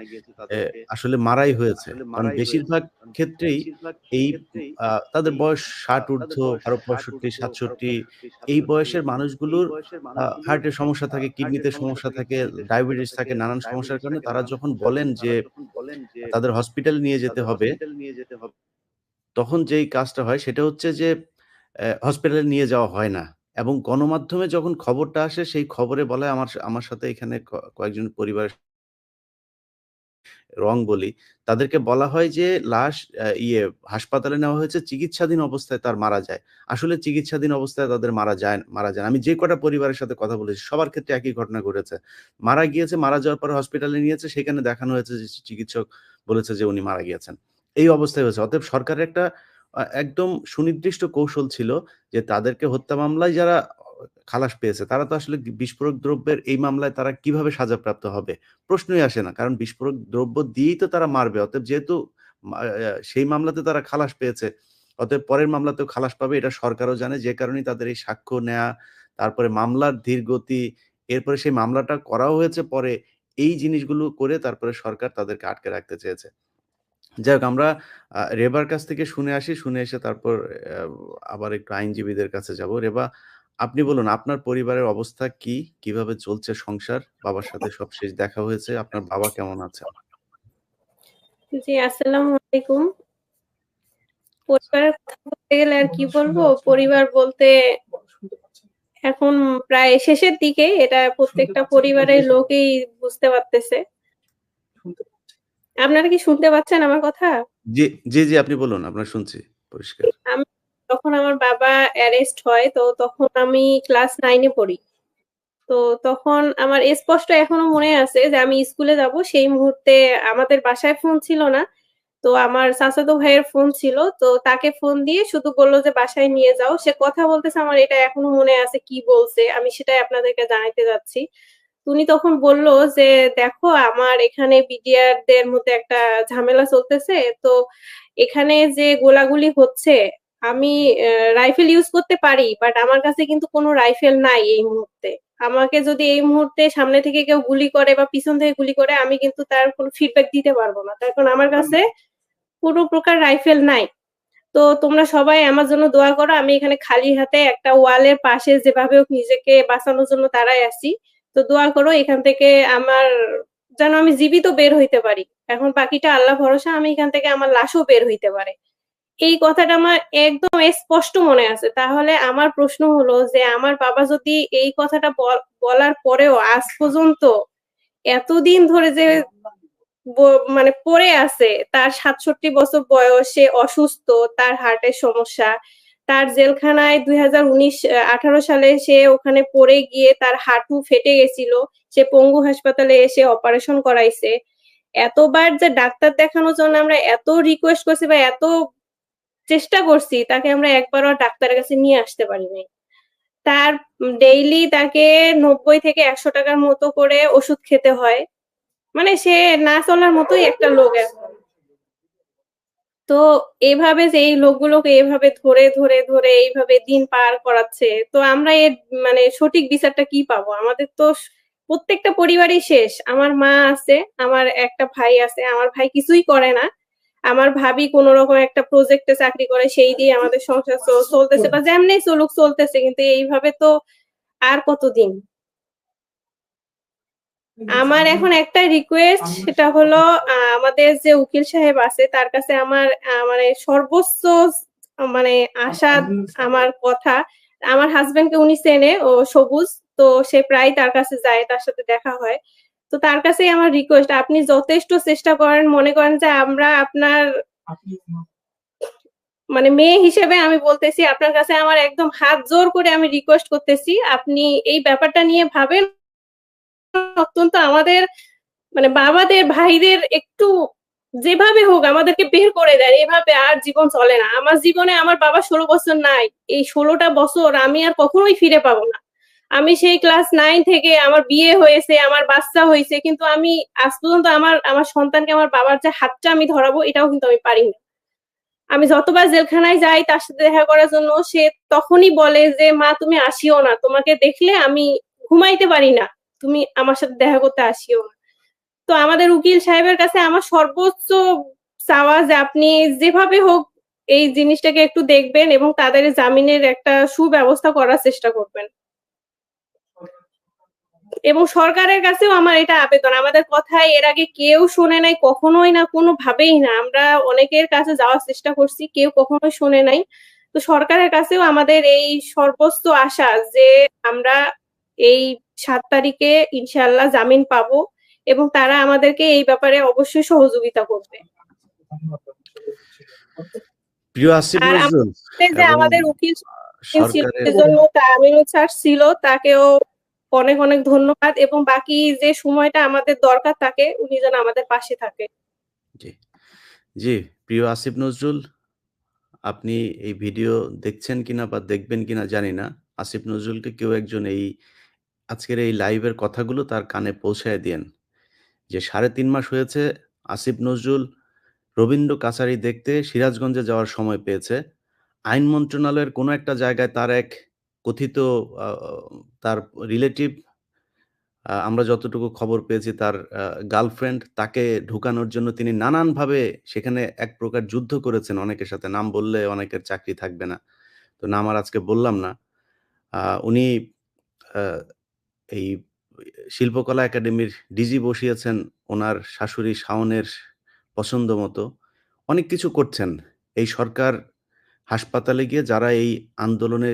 আসলে মারাই হয়েছে। কারণ বেশিরভাগ ক্ষেত্রেই এই তাদের বয়স ৬০ ঊর্ধ্ব, কারো ৬৫, ৬৭ এই বয়সের মানুষগুলোর হার্টের সমস্যা থাকে, কিডনিতে সমস্যা থাকে, ডায়াবেটিস থাকে, নানান সমস্যার কারণে তারা যখন বলেন যে তাদের হসপিটালে নিয়ে যেতে হবে, তখন যেই কাজটা হয় সেটা হচ্ছে যে হসপিটালে নিয়ে যাওয়া হয় না। এবং গণমাধ্যমে যখন খবরটা আসে সেই খবরে বলা হয় আমার সাথে এখানে কয়েকজন পরিবারের রং বলি। তাদেরকে বলা হয় যে লাশ হাসপাতালে নেওয়া হয়েছে, চিকিৎসাধীন অবস্থায় তার মারা যায়। আসলে চিকিৎসাধীন অবস্থায় তাদের মারা যায় না। আমি যে কটা পরিবারের সাথে কথা বলেছি সবার ক্ষেত্রে একই ঘটনা ঘটেছে। মারা গিয়েছে, মারা যাওয়ার পরে হসপিটালে নিয়েছে, সেখানে দেখানো হয়েছে যে চিকিৎসক বলেছে যে উনি মারা গিয়েছেন। এই অবস্থায় হয়েছে। অতএব সরকারের একটা একদম সুনির্দিষ্ট কৌশল ছিল যে তাদেরকে হত্যা মামলায় যারা খালাস পেয়েছে তারা তো আসলে বিস্ফোরক দ্রব্যের এই মামলায় তারা কিভাবে সাজাপ্রাপ্ত হবে? প্রশ্নই আসে না। কারণ বিস্ফোরক দ্রব্য দিয়েই তো তারা মারবে। অতএব যেহেতু সেই মামলাতে তারা খালাস পেয়েছে, অতএব পরের মামলাতেও খালাস পাবে এটা সরকারও জানে। যে কারণেই তাদের এই সাক্ষ্য নেয়া, তারপরে মামলার ধীর গতি, এরপরে সেই মামলাটা করাও হয়েছে পরে। এই জিনিসগুলো করে তারপরে সরকার তাদেরকে আটকে রাখতে চেয়েছে। যাই হোক আমরা রেবার কাছ থেকে শুনে আসি। শুনে এসে তারপর আবার একটু আইনজীবীদের কাছে যাব। রেবা, আপনি বলুন আপনার পরিবারের অবস্থা কি? কিভাবে চলছে সংসার? বাবার সাথে সবশেষ দেখা হয়েছে। আপনার বাবা কেমন আছেন? জি, আসসালামু আলাইকুম। পরিবারের কথা বলতে গেলে আর কি বলবো? পরিবার বলতে এখন প্রায় শেষের দিকে এটা প্রত্যেকটা পরিবারের লোকই বুঝতে পারতেছে। আপনারা কি শুনতে পাচ্ছেন আমার কথা? জি, জি, জি, আপনি বলুন। আপনার শুনছি পরিষ্কার। আমি যখন আমার বাবা অ্যারেস্ট হয় তো তখন আমি ক্লাস 9 এ পড়ি। তো তখন আমার স্পষ্ট এখনো মনে আছে যে আমি স্কুলে যাব সেই মুহূর্তে আমাদের বাসায় ফোন ছিল না। তো আমার চাচাতো ভাইয়ের ফোন ছিল। তো তাকে ফোন দিয়ে শুধু বলল যে বাসায় নিয়ে যাও। সে কথা বলতেছে আমার এটা এখনো মনে আছে কি বলছে। আমি সেটাই আপনাদেরকে জানাইতে যাচ্ছি। উনি তখন বলল যে, "দেখো আমার এখানে বিডিআর দের মধ্যে একটা ঝামেলা চলতেছে। তো এখানে যে গোলাগুলি হচ্ছে আমি রাইফেল ইউজ করতে পারি। বাট আমার কাছে কিন্তু কোনো রাইফেল নাই এই মুহূর্তে। আমাকে যদি এই মুহূর্তে সামনে থেকে কেউ গুলি করে বা পিছন থেকে গুলি করে আমি কিন্তু তার কোনো ফিডব্যাক দিতে পারবো না। তার কারণ আমার কাছে কোনো প্রকার রাইফেল নাই। তো তোমরা সবাই আমার জন্য দোয়া করো। আমি এখানে খালি হাতে একটা ওয়ালের পাশে যেভাবে হোক নিজেকে বাঁচানোর জন্য দাঁড়ায় আছি। তো দোয়া করো এখান থেকে আমার যেন আমি জীবিত বের হইতে পারি। এখন বাকিটা আল্লাহ ভরসা আমি এখান থেকে আমার লাশও বের হইতে পারে।" এই কথাটা আমার একদম স্পষ্ট মনে আছে। তাহলে আমার প্রশ্ন হলো যে আমার বাবা যদি এই কথাটা বলার পরেও আজ পর্যন্ত এতদিন ধরে যে মানে পড়ে আছে, তার ৬৭ বছর বয়স, সে অসুস্থ, তার হার্টের সমস্যা, তার জেলখানায় ২০১৮ সালে সে ওখানে পড়ে গিয়ে তার হাঁটু ফেটে গেছিল। সে পঙ্গু হাসপাতালে এসে অপারেশন করাইছে। এতবার যে ডাক্তার দেখানোর জন্য আমরা এত রিকোয়েস্ট করছি বা এত চেষ্টা করছি, তাকে আমরা একবারও ডাক্তারের কাছে নিয়ে আসতে পারি নাই। তার ডেইলি তাকে ৯০ থেকে ১০০ টাকার মতো করে ওষুধ খেতে হয়। মানে সে না চলার মতোই একটা লোক এখন। তো এভাবে যে এই লোকগুলোকে এভাবে ধরে এইভাবে দিন পার করাচ্ছে, তো আমরা এর মানে সঠিক বিচারটা কি পাবো? আমাদের তো প্রত্যেকটা পরিবারই শেষ। আমার মা আছে, আমার একটা ভাই আছে। আমার ভাই কিছুই করে না। আমার ভাবি কোনো রকম একটা প্রজেক্টে চাকরি করে, সেই দিয়ে আমাদের সংসার চলতেছে বা যেমনি চলুক চলতেছে। কিন্তু এইভাবে তো আর কতদিন? আমার এখন একটা রিকোয়েস্ট, সেটা হলো আমাদের যে উকিল সাহেব আছে তার কাছে আমার মানে সর্বোচ্চ মানে আশা, আমার কথা, আমার হাজবেন্ডকে উনি চেনে, ও সবুজ। তো সে প্রায় তার কাছে যায়, তার সাথে দেখা হয়। তো তার কাছেই আমার রিকোয়েস্ট, আপনি যথেষ্ট চেষ্টা করেন, মনে করেন যে আমরা আপনার মানে মেয়ে হিসেবে আমি বলতেছি আপনার কাছে আমার একদম হাত জোর করে আমি রিকোয়েস্ট করতেছি, আপনি এই ব্যাপারটা নিয়ে ভাবেন। অত্যন্ত আমাদের মানে বাবাদের ভাইদের একটু যেভাবে হোক আমাদেরকে বের করে দেন। এভাবে আর জীবন চলে না। আমার জীবনে আমার বাবা ১৬ বছর নাই। এই ১৬টা বছর আমি আর কখনোই ফিরে পাবো না। আমি সেই ক্লাস 9 থেকে আমার বিয়ে হয়েছে, আমার বাচ্চা হয়েছে, কিন্তু আমি আজ পর্যন্ত আমার সন্তানকে আমার বাবার যে হাতটা আমি ধরাবো এটাও কিন্তু আমি পারি না। আমি যতবার জেলখানায় যাই তার সাথে দেখা করার জন্য, সে তখনই বলে যে মা তুমি আসিও না, তোমাকে দেখলে আমি ঘুমাইতে পারি না, তুমি আমার সাথে দেখা করতে আসিও না। তো আমাদের উকিল সাহেবের কাছে আমার সর্বোচ্চ চাওয়া যে আপনি যেভাবে হোক এই জিনিসটাকে একটু দেখবেন এবং তাদের জামিনের একটা সুব্যবস্থা করার চেষ্টা করবেন। এবং সরকারের কাছেও আমার এটা আবেদন, আমাদের কথা এর আগে কেউ শোনে নাই, কখনোই না, কোনোভাবেই না। আমরা অনেকের কাছে যাওয়ার চেষ্টা করছি, কেউ কখনোই শোনে নাই। তো সরকারের কাছেও আমাদের এই সর্বোচ্চ আশা যে আমরা এই ৭ তারিখে ইনশাআল্লাহ জামিন পাবো এবং তারা আমাদেরকে এই ব্যাপারে অবশ্যই সহযোগিতা করবে। প্রিয় আসিফ আর নজরুল যে এবং আমাদের উকিল ছিল, সরকারের সেজন্য আমিনুল স্যার ছিল, তাকেও অনেক অনেক ধন্যবাদ এবং বাকি যে সময়টা আমাদের দরকার তাকে উনি যেন আমাদের পাশে থাকে। জি, জি, প্রিয় আসিফ নজরুল, আপনি এই ভিডিও দেখছেন কিনা বা দেখবেন কিনা জানি না। আসিফ নজরুলকে কেউ একজন এই আজকের এই লাইভের কথাগুলো তার কানে পৌঁছায় দিয়েন। যে ৩.৫ মাস হয়েছে আসিফ নজরুল রবীন্দ্র কাছারি দেখতে সিরাজগঞ্জে যাওয়ার সময় পেয়েছে। আইন মন্ত্রণালয়ের কোনো একটা জায়গায় তার এক কথিত আ তার রিলেটিভ আমরা যতটুকু খবর পেয়েছি তার গার্লফ্রেন্ড তাকে ঢুকানোর জন্য তিনি নানানভাবে সেখানে এক প্রকার যুদ্ধ করেছেন অনেকের সাথে। নাম বললে অনেকের চাকরি থাকবে না। তো নাম আর আজকে বললাম না। উনি আ এই শিল্পকলা একাডেমির ডিজি বসিয়েছেন উনার শাশুড়ি শাওনের পছন্দ মতো। অনেক কিছু করছেন। এই সরকার হাসপাতালে গিয়ে যারা এই আন্দোলনে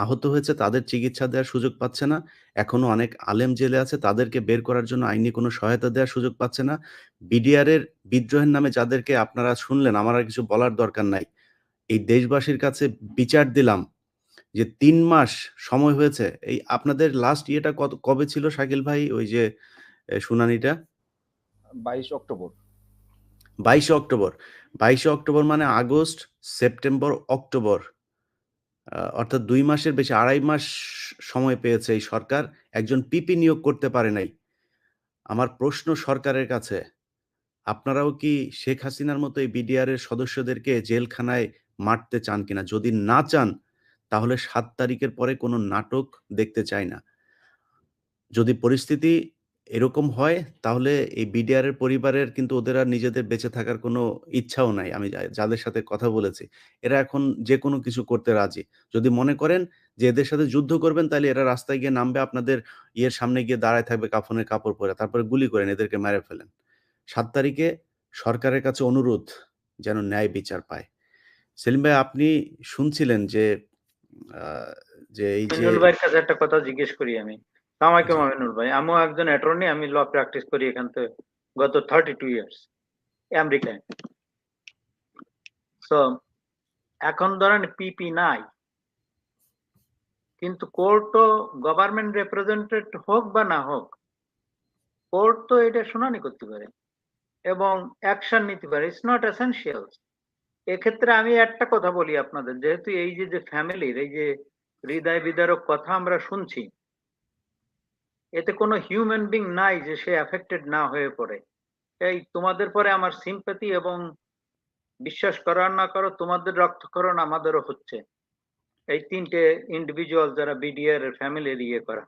আহত হয়েছে তাদের চিকিৎসা দেওয়ার সুযোগ পাচ্ছে না। এখনো অনেক আলেম জেলে আছে তাদেরকে বের করার জন্য আইনি কোনো সহায়তা দেওয়ার সুযোগ পাচ্ছে না। বিডিআরের বিদ্রোহের নামে যাদেরকে আপনারা শুনলেন আমার আর কিছু বলার দরকার নাই। এই দেশবাসীর কাছে বিচার দিলাম যে ৩ মাস সময় হয়েছে। এই আপনাদের লাস্ট ইয়েটা কবে ছিল শাকিল ভাই? ওই যে শুনানিটা? 22 অক্টোবর। ২২ অক্টোবর। ২২ অক্টোবর মানে আগস্ট, সেপ্টেম্বর, অক্টোবর। অর্থাৎ ২ মাসের বেশি ২.৫ মাস সময় পেয়েছে এই সরকার। একজন পিপি নিয়োগ করতে পারে নাই। আমার প্রশ্ন সরকারের কাছে, আপনারাও কি শেখ হাসিনার মতো এই বিডিআর এর সদস্যদেরকে জেলখানায় মারতে চান কিনা? যদি না চান, তাহলে ৭ তারিখের পরে কোনো নাটক দেখতে চাই না। যদি পরিস্থিতি এরকম হয়, তাহলে এই বিডিআর এর পরিবারের কিন্তু ওদের আর নিজেদের বেঁচে থাকার কোনো ইচ্ছাও নাই। আমি যাদের সাথে কথা বলেছি। এরা এখন যেকোনো কিছু করতে রাজি। যদি মনে করেন যে এদের সাথে যুদ্ধ করবেন, তাইলে এরা রাস্তায় গিয়ে নামবে, আপনাদের ইয়ের সামনে গিয়ে দাঁড়ায় থাকবে কাফনের কাপড় পরে। তারপরে গুলি করেন, এদেরকে মেরে ফেলেন। ৭ তারিখে সরকারের কাছে অনুরোধ যেন ন্যায় বিচার পায়। সেলিম ভাই, আপনি শুনছিলেন যে আ যে এই যে আমিনুল ভাইয়ের কাছে একটা কথা জিজ্ঞেস করি আমি। সালাম আলাইকুম জি, আমিনুল ভাই। আমিও একজন অ্যাটর্নি, আমি ল প্র্যাকটিস করি এখান থেকে গত 32 ইয়ার্স আমেরিকায়। সো এখন ধরেন পিপি নাই, কিন্তু কোর্টও গভর্নমেন্ট রিপ্রেজেন্টেড হোক বা না হোক, কোর্ট তো এটা শুনানি করতে পারে এবং অ্যাকশন নিতে পারে। It's not essential. এক্ষেত্রে আমি একটা কথা বলি আপনাদের, যেহেতু এই যে ফ্যামিলির এই যে হৃদয় বিদারক কথা আমরা শুনছি, এতে কোনো হিউম্যান বিং নাই যে সে অ্যাফেক্টেড না হয়ে পড়ে। এই তোমাদের পরে আমার সিম্প্যাথি, এবং বিশ্বাস করো আর না করো, তোমাদের রক্তক্ষরণ আমাদেরও হচ্ছে। এই ৩টে ইন্ডিভিজুয়াল যারা বিডিআর এর ফ্যামিলির ইয়ে করা,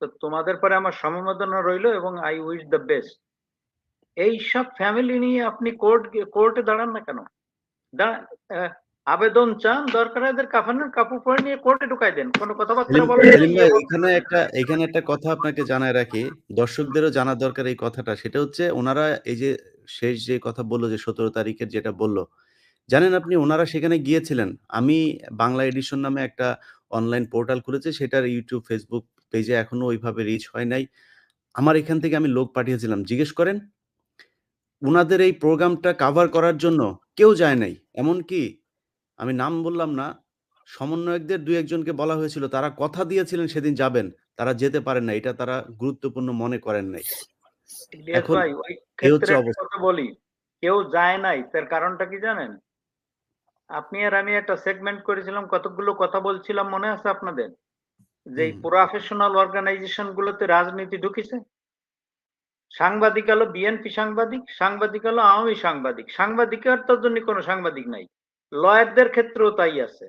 তো তোমাদের পরে আমার সমবেদনা রইলো এবং আই উইশ দ্য বেস্ট। এই সব ফ্যামিলি নিয়ে আপনি কোর্টে দাঁড়ান না কেন? আবেদন চান, দরকার এদের কাফনের কাপড় পরে নিয়ে কোর্টে ঢুকাই দেন, কোনো কথাবার্তা বলেন না, সেলিম ইয়ে ভাই, বলতে হবে না। এখানে একটা কথা আপনাকে জানায় রাখি। দর্শকদেরও জানা দরকার এই কথাটা। সেটা হচ্ছে ওনারা এই যে শেষ যে কথা বলল যে ১৭ তারিখের যেটা বলল, জানেন আপনি ওনারা সেখানে গিয়েছিলেন। আমি বাংলা এডিশন নামে একটা অনলাইন পোর্টাল খুলেছি। সেটার YouTube, Facebook পেজে এখনো ওইভাবে রিচ হয় নাই। আমার এখান থেকে আমি লোক পাঠিয়েছিলাম। জিজ্ঞেস করেন, উনাদের এই প্রোগ্রামটা কাভার করার জন্য কেউ যায় নাই। এমনকি আমি নাম বললাম না, সমন্বয়কদের ২-১ জনকে বলা হয়েছিল। তারা কথা দিয়েছিলেন সেদিন যাবেন। তারা যেতে পারেন নাই। এটা তারা গুরুত্বপূর্ণ মনে করেন নাই। ইলিয়াস এখন ভাই, ওই এই ক্ষেত্রে হচ্ছে একটা অবস্থা। কথা বলি, কেউ যায় নাই তার কারণটা কি জানেন? আপনি আর আমি একটা সেগমেন্ট করেছিলাম, কতগুলো কথা বলছিলাম, মনে আছে আপনাদের? যে এই হুম। প্রফেশনাল অর্গানাইজেশন গুলোতে রাজনীতি ঢুকেছে। সাংবাদিক হলো বিএনপি সাংবাদিক, সাংবাদিক হলো আওয়ামী সাংবাদিক, সাংবাদিকতার জন্য কোনো সাংবাদিক নাই। লয়ারদের ক্ষেত্রেও তাই আছে।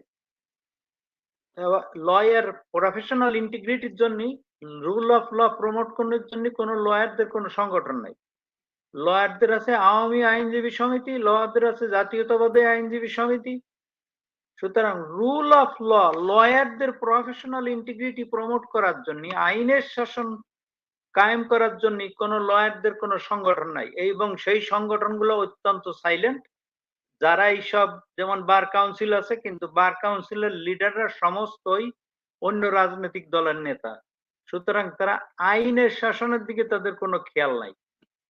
লয়ার প্রফেশনাল ইন্টিগ্রিটির জন্য, রুল অফ ল প্রমোট করার জন্য কোনো লয়ারদের কোনো সংগঠন নাই। লয়ারদের আছে আওয়ামী আইনজীবী সমিতি, লয়ারদের আছে জাতীয়তাবাদী আইনজীবী সমিতি। সুতরাং রুল অফ ল, লয়ারদের প্রফেশনাল ইন্টিগ্রিটি প্রমোট করার জন্য, আইনের শাসন কায়েম করার জন্য কোনো লয়ারদের কোনো সংগঠন নাই, এবং সেই সংগঠনগুলো অত্যন্ত সাইলেন্ট। যারা এইসব, যেমন বার কাউন্সিল আছে, কিন্তু বার কাউন্সিলের লিডাররা সমস্তই অন্য রাজনৈতিক দলের নেতা। সুতরাং তারা আইনের শাসনের দিকে তাদের কোনো খেয়াল নাই।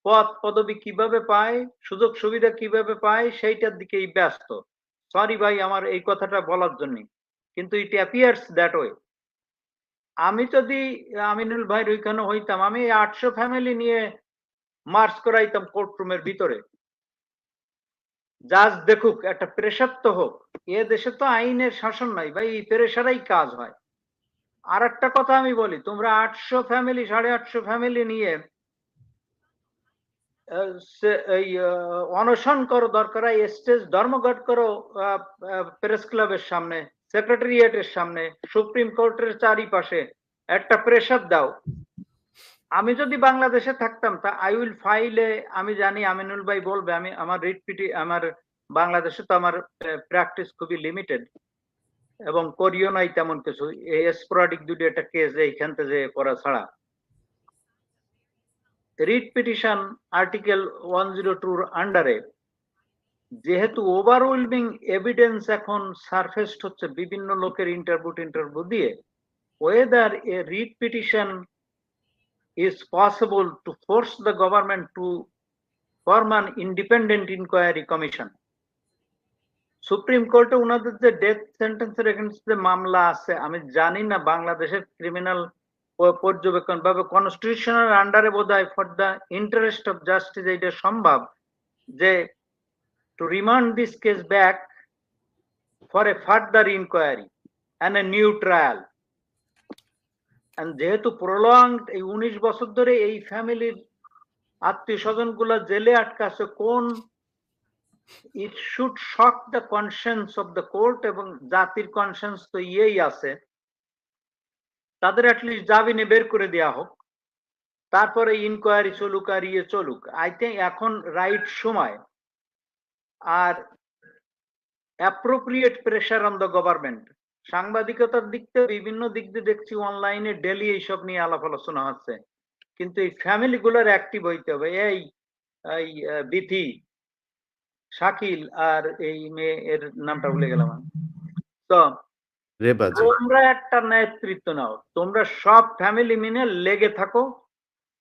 পদ পদবি কিভাবে পায়, সুযোগ সুবিধা কিভাবে পায়, সেইটার দিকেই ব্যস্ত। সরি ভাই আমার এই কথাটা বলার জন্য, কিন্তু ইট অ্যাপিয়ার্স দ্যাট ওয়ে। আমি যদি আমিনুল ভাইয়ের ওইখানে হইতাম, আমি ৮০০ ফ্যামিলি নিয়ে মার্চ করাইতাম কোর্টরুমের ভিতরে। জাজ দেখুক, একটা প্রেশার তো হোক। এ দেশে তো আইনের শাসন নাই ভাই, এই প্রেশারেই কাজ হয়। আর একটা কথা আমি বলি, তোমরা ৮০০ ফ্যামিলি, ৮৫০ ফ্যামিলি নিয়ে এই অনশন করো, দরকার হয় স্টেজ ধর্মঘট করো প্রেস ক্লাবের সামনে, সেক্রেটারিয়েটের সামনে, সুপ্রিম কোর্টের চারিপাশে একটা প্রেশার দাও, আমি যদি বাংলাদেশে থাকতাম তা আই উইল ফাইলে, আমি জানি আমিনুল ভাই বলবে, আমি আমার আমার বাংলাদেশে তো আমার প্র্যাকটিস খুবই লিমিটেড এবং করিও নাই তেমন কিছু, এই স্পোরাডিক দুটো একটা কেস এইখান থেকে করা ছাড়া। রিট পিটিশন আর্টিকেল 102 আন্ডারে যেহেতু ওভারওয়েলমিং এভিডেন্স এখন সারফেসড হচ্ছে বিভিন্ন লোকের ইন্টারভিউ দিয়ে, whether a writ petition is possible to force the government to form an independent inquiry commission. Supreme কোর্টে ওনাদের যে ডেথ সেন্টেন্সের এগেইনস্ট যে মামলা আছে, আমি জানি না বাংলাদেশের ক্রিমিনাল পর্যবেক্ষণ ভাবে কনস্টিটিউশনাল আন্ডারে বোধহয় for the interest of justice এটা সম্ভব যে to remand this case back for a further inquiry and a new trial. And যেহেতু prolonged এই 19 বছর ধরে এই ফ্যামিলির আত্মীয় স্বজন গুলা জেলে আটকাছে, কোন it should shock the conscience of the court এবং জাতির কনসেন্স তো ইয়েই আছে, তাদের অ্যাটলিস্ট জামিনে বের করে দেওয়া হোক, তারপরে ইনকোয়ারি চলুক আর ইয়ে চলুক। আই থিঙ্ক এখন রাইট সময়। আর appropriate pressure on the government, সাংবাদিকতার দিক থেকে বিভিন্ন দিক দিয়ে দেখছি অনলাইনে ডেলি এইসব নিয়ে আলাপ আলোচনা হচ্ছে, কিন্তু এই ফ্যামিলি গুলোর অ্যাক্টিভ হইতে হবে। এই বিথি, শাকিল আর এই মেয়ের নামটা ভুলে গেলাম, তো তোমরা একটা নেতৃত্ব নাও, তোমরা সব ফ্যামিলি মিলে লেগে থাকো,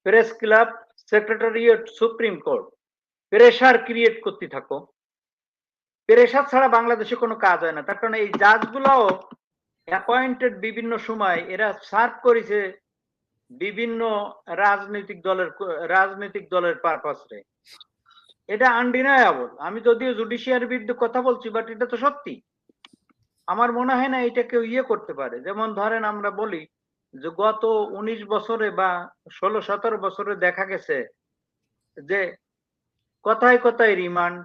press club, secretariat, supreme court, pressure create করতে থাকো। প্রেশার ছাড়া বাংলাদেশে কোনো কাজ হয় না, তার কারণ এই জাজগুলাও অ্যাপয়েন্টেড বিভিন্ন সময়, এরা সার্ভ করেছে বিভিন্ন রাজনৈতিক দলের পারপাসে। এটা আনডিনায়াবল। আমি যদিও জুডিশিয়ারির বিরুদ্ধে কথা বলছি, বাট এটা তো সত্যি। আমার মনে হয় না এটা কেউ ইয়ে করতে পারে। যেমন ধরেন আমরা বলি যে গত 19 বছরে বা 16-17 বছরে দেখা গেছে যে কথায় কথায় রিমান্ড,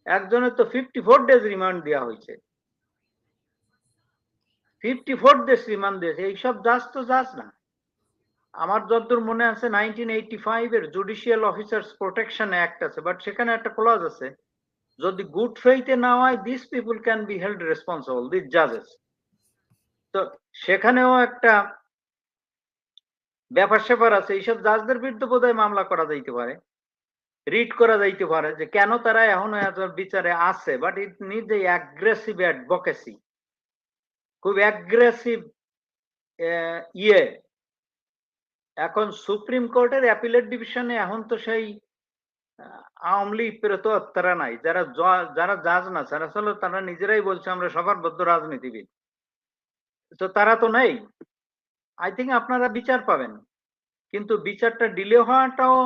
একজনের তো 54 ডেজ রিমান্ড দেওয়া হয়েছে, 54 ডেজ রিমান্ড দিয়েছে। এইসব জাজ তো জাজ না। আমার যতদূর মনে আছে 1985 এর জুডিশিয়াল অফিসার্স প্রোটেকশন অ্যাক্ট আছে, বাট সেখানে একটা ক্লজ আছে, যদি গুড ফেইথে না হয় this people can be held responsible, this জাজেস। তো সেখানেও একটা ব্যাপার স্যাপার আছে, এইসব জাজদের বিরুদ্ধে বোধহয় মামলা করা যাইতে পারে, রিড করা যাইতে পারে যে কেন তারা এখনো এত বিচারে আছে। But it need a aggressive advocacy, খুব অ্যাগ্রেসিভ ইয়ে। এখন সুপ্রিম কোর্টের অ্যাপিলেট ডিভিশনে এখন তো সেই আওয়ামী লীগ প্রেত তারা নাই, যারা জাজ না, তারা নিজেরাই বলছে আমরা সবার বদ্ধ রাজনীতিবিদ, তো তারা তো নেই। আই থিঙ্ক আপনারা বিচার পাবেন, কিন্তু বিচারটা ডিলে হওয়াটাও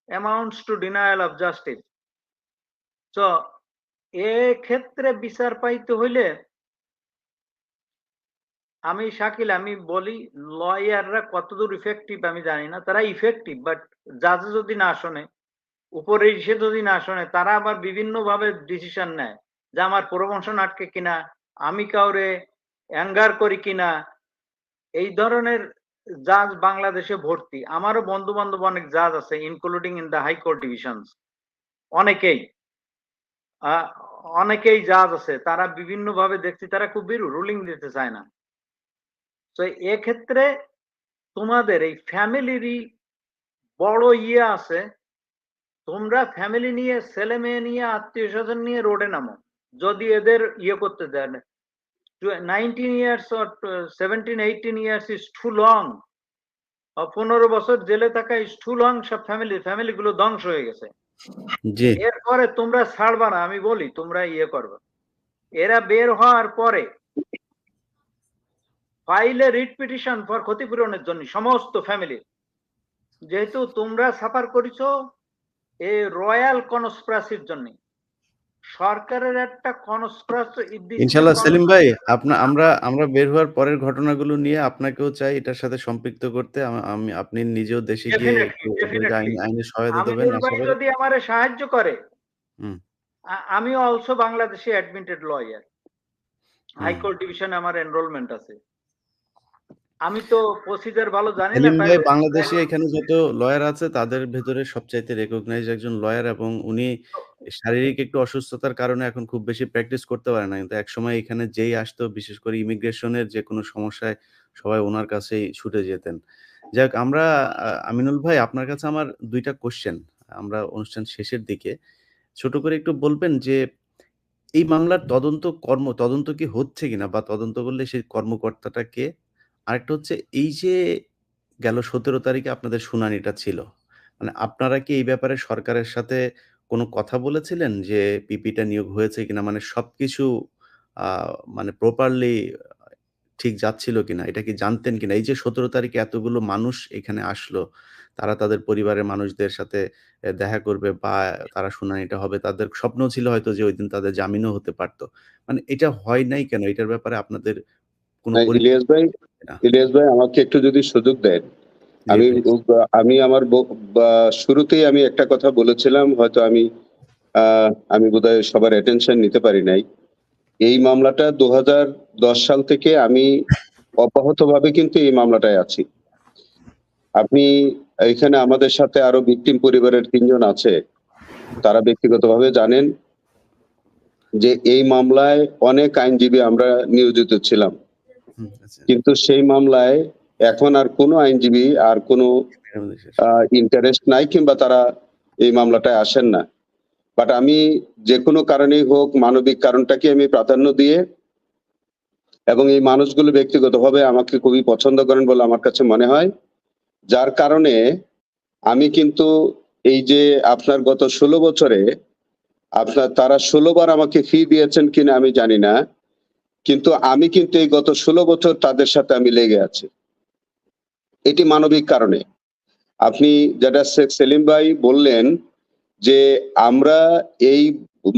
amounts to denial of justice. তো ক্ষেত্রে বিচার পাইতে হইলে আমি শাকিল, আমি বলি লয়াররা কতদূর ইফেক্টিভ আমি জানি না, তারা ইফেক্টিভ, বাট জাজে যদি না শোনে, উপরে এসে যদি না শোনে, তারা আবার বিভিন্ন ভাবে ডিসিশন নেয় যে আমার প্রমোশন আটকে কিনা, আমি কাউরে অ্যাঙ্গার করি কিনা। এই ধরনের জাজ বাংলাদেশে ভর্তি। আমারও বন্ধু বান্ধব অনেক জাজ আছে, including in the high court divisions. অনেকেই জাজ আছে, তারা বিভিন্ন ভাবে দেখছি তারা খুব বিরু রুলিং দিতে চায় না। তো এক্ষেত্রে তোমাদের এই ফ্যামিলিরই বড় ইয়ে আছে, তোমরা ফ্যামিলি নিয়ে, ছেলে মেয়ে নিয়ে, আত্মীয় স্বজন নিয়ে রোডে নামো। যদি এদের ইয়ে করতে দেন, 19 years or 17-18 years is too long, 15 বছর জেলে থাকা is too long। সব ফ্যামিলি গুলো ধ্বংস হয়ে গেছে। এরপরে তোমরা ছাড়বা না, আমি বলি তোমরা ইয়ে করবে। এরা বের হওয়ার পরে ফাইলে রিট পিটিশন ফর ক্ষতিপূরণের জন্য সমস্ত ফ্যামিলি, যেহেতু তোমরা সাফার করেছো এই রয়্যাল কনস্পিরাসির জন্য, সরকারের একটা কনস্পিরাসি। ইনশাআল্লাহ সেলিম ভাই, আমরা বের হওয়ার পরের ঘটনাগুলো নিয়ে আপনাকেও চাই এটার সাথে সম্পৃক্ত করতে। আপনি নিজেও দেশে গিয়ে আইনের সহায়তা দেবেন। যদি আমারে সাহায্য করে, আমি অলসো বাংলাদেশে অ্যাডমিটেড লয়ার, হাইকোর্ট ডিভিশনে আমার এনরোলমেন্ট আছে। আমি তো প্রসিজার ভালো জানি না, সেলিম তাই ভাই বাংলাদেশে এখানে যত লয়ার আছে তাদের ভেতরে সবচাইতে রেকগনাইজ একজন লয়ার, এবং উনি শারীরিক একটু অসুস্থতার কারণে এখন খুব বেশি প্র্যাকটিস করতে পারে না। কিন্তু একসময় এখানে যেই আসতো, বিশেষ করে ইমিগ্রেশনের যেকোনো সমস্যায় সবাই উনার কাছেই ছুটে যেতেন। যাই হোক, আমরা আমিনুল ভাই, আপনার কাছে আমার ২ টা কোয়েশ্চেন। আমরা অনুষ্ঠান শেষের দিকে। ছোট করে একটু বলবেন যে এই মামলার তদন্ত কি হচ্ছে কিনা, বা তদন্ত করলে সেই কর্মকর্তাটা কে? আরেকটা হচ্ছে, এই যে গেল ১৭ তারিখে আপনাদের শুনানিটা ছিল। মানে আপনারা কি এই ব্যাপারে সরকারের সাথে কোনো কথা বলেছিলেন যে পিপিটা নিয়োগ হয়েছে কিনা? মানে সবকিছু আ মানে প্রপারলি ঠিক যাচ্ছিল কিনা? এটা কি জানতেন কিনা? এই যে ১৭ তারিখে এতগুলো মানুষ এখানে আসলো, তারা তাদের পরিবারের মানুষদের সাথে দেখা করবে, বা তারা শুনানিটা হবে। তাদের স্বপ্ন ছিল হয়তো যে ঐদিন তাদের জামিনও হতে পারত। মানে এটা হয় নাই কেন? এটার ব্যাপারে আপনাদের কোনো ইলিয়াস ভাই, কিনা? আমাকে একটু যদি সুযোগ দেন, জি, আমি প্লিজ। আমি আমার শুরুতেই আমি একটা কথা বলেছিলাম, হয়তো আমি বোধহয় সবার অ্যাটেনশন নিতে পারি নাই। এই মামলাটা ২০১০ সাল থেকে আমি অব্যাহতভাবে কিন্তু এই মামলাটায় আছি। আপনি এখানে আমাদের সাথে আরো ভিকটিম পরিবারের ৩ জন আছে। তারা ব্যক্তিগতভাবে জানেন যে এই মামলায় অনেক আইনজীবী আমরা নিয়োজিত ছিলাম। আচ্ছা। কিন্তু সেই মামলায় এখন আর কোনো আইনজীবী আর কোনো ইন্টারেস্ট নাই, কিংবা তারা এই মামলাটায় আসেন না। বাট আমি যেকোনো কারণেই হোক, মানবিক কারণটাকে আমি প্রাধান্য দিয়ে, এবং এই মানুষগুলো ব্যক্তিগতভাবে আমাকে খুবই পছন্দ করেন বলে আমার কাছে মনে হয়। যার কারণে আমি কিন্তু এই যে আপনার গত ১৬ বছরে তারা ১৬ বার আমাকে ফি দিয়েছেন কিনা আমি জানি না। কিন্তু আমি কিন্তু এই গত ১৬ বছর তাদের সাথে আমি লেগে আছি। এটি মানবিক কারণে। আপনি যেটা শেখ সেলিম ভাই বললেন যে আমরা এই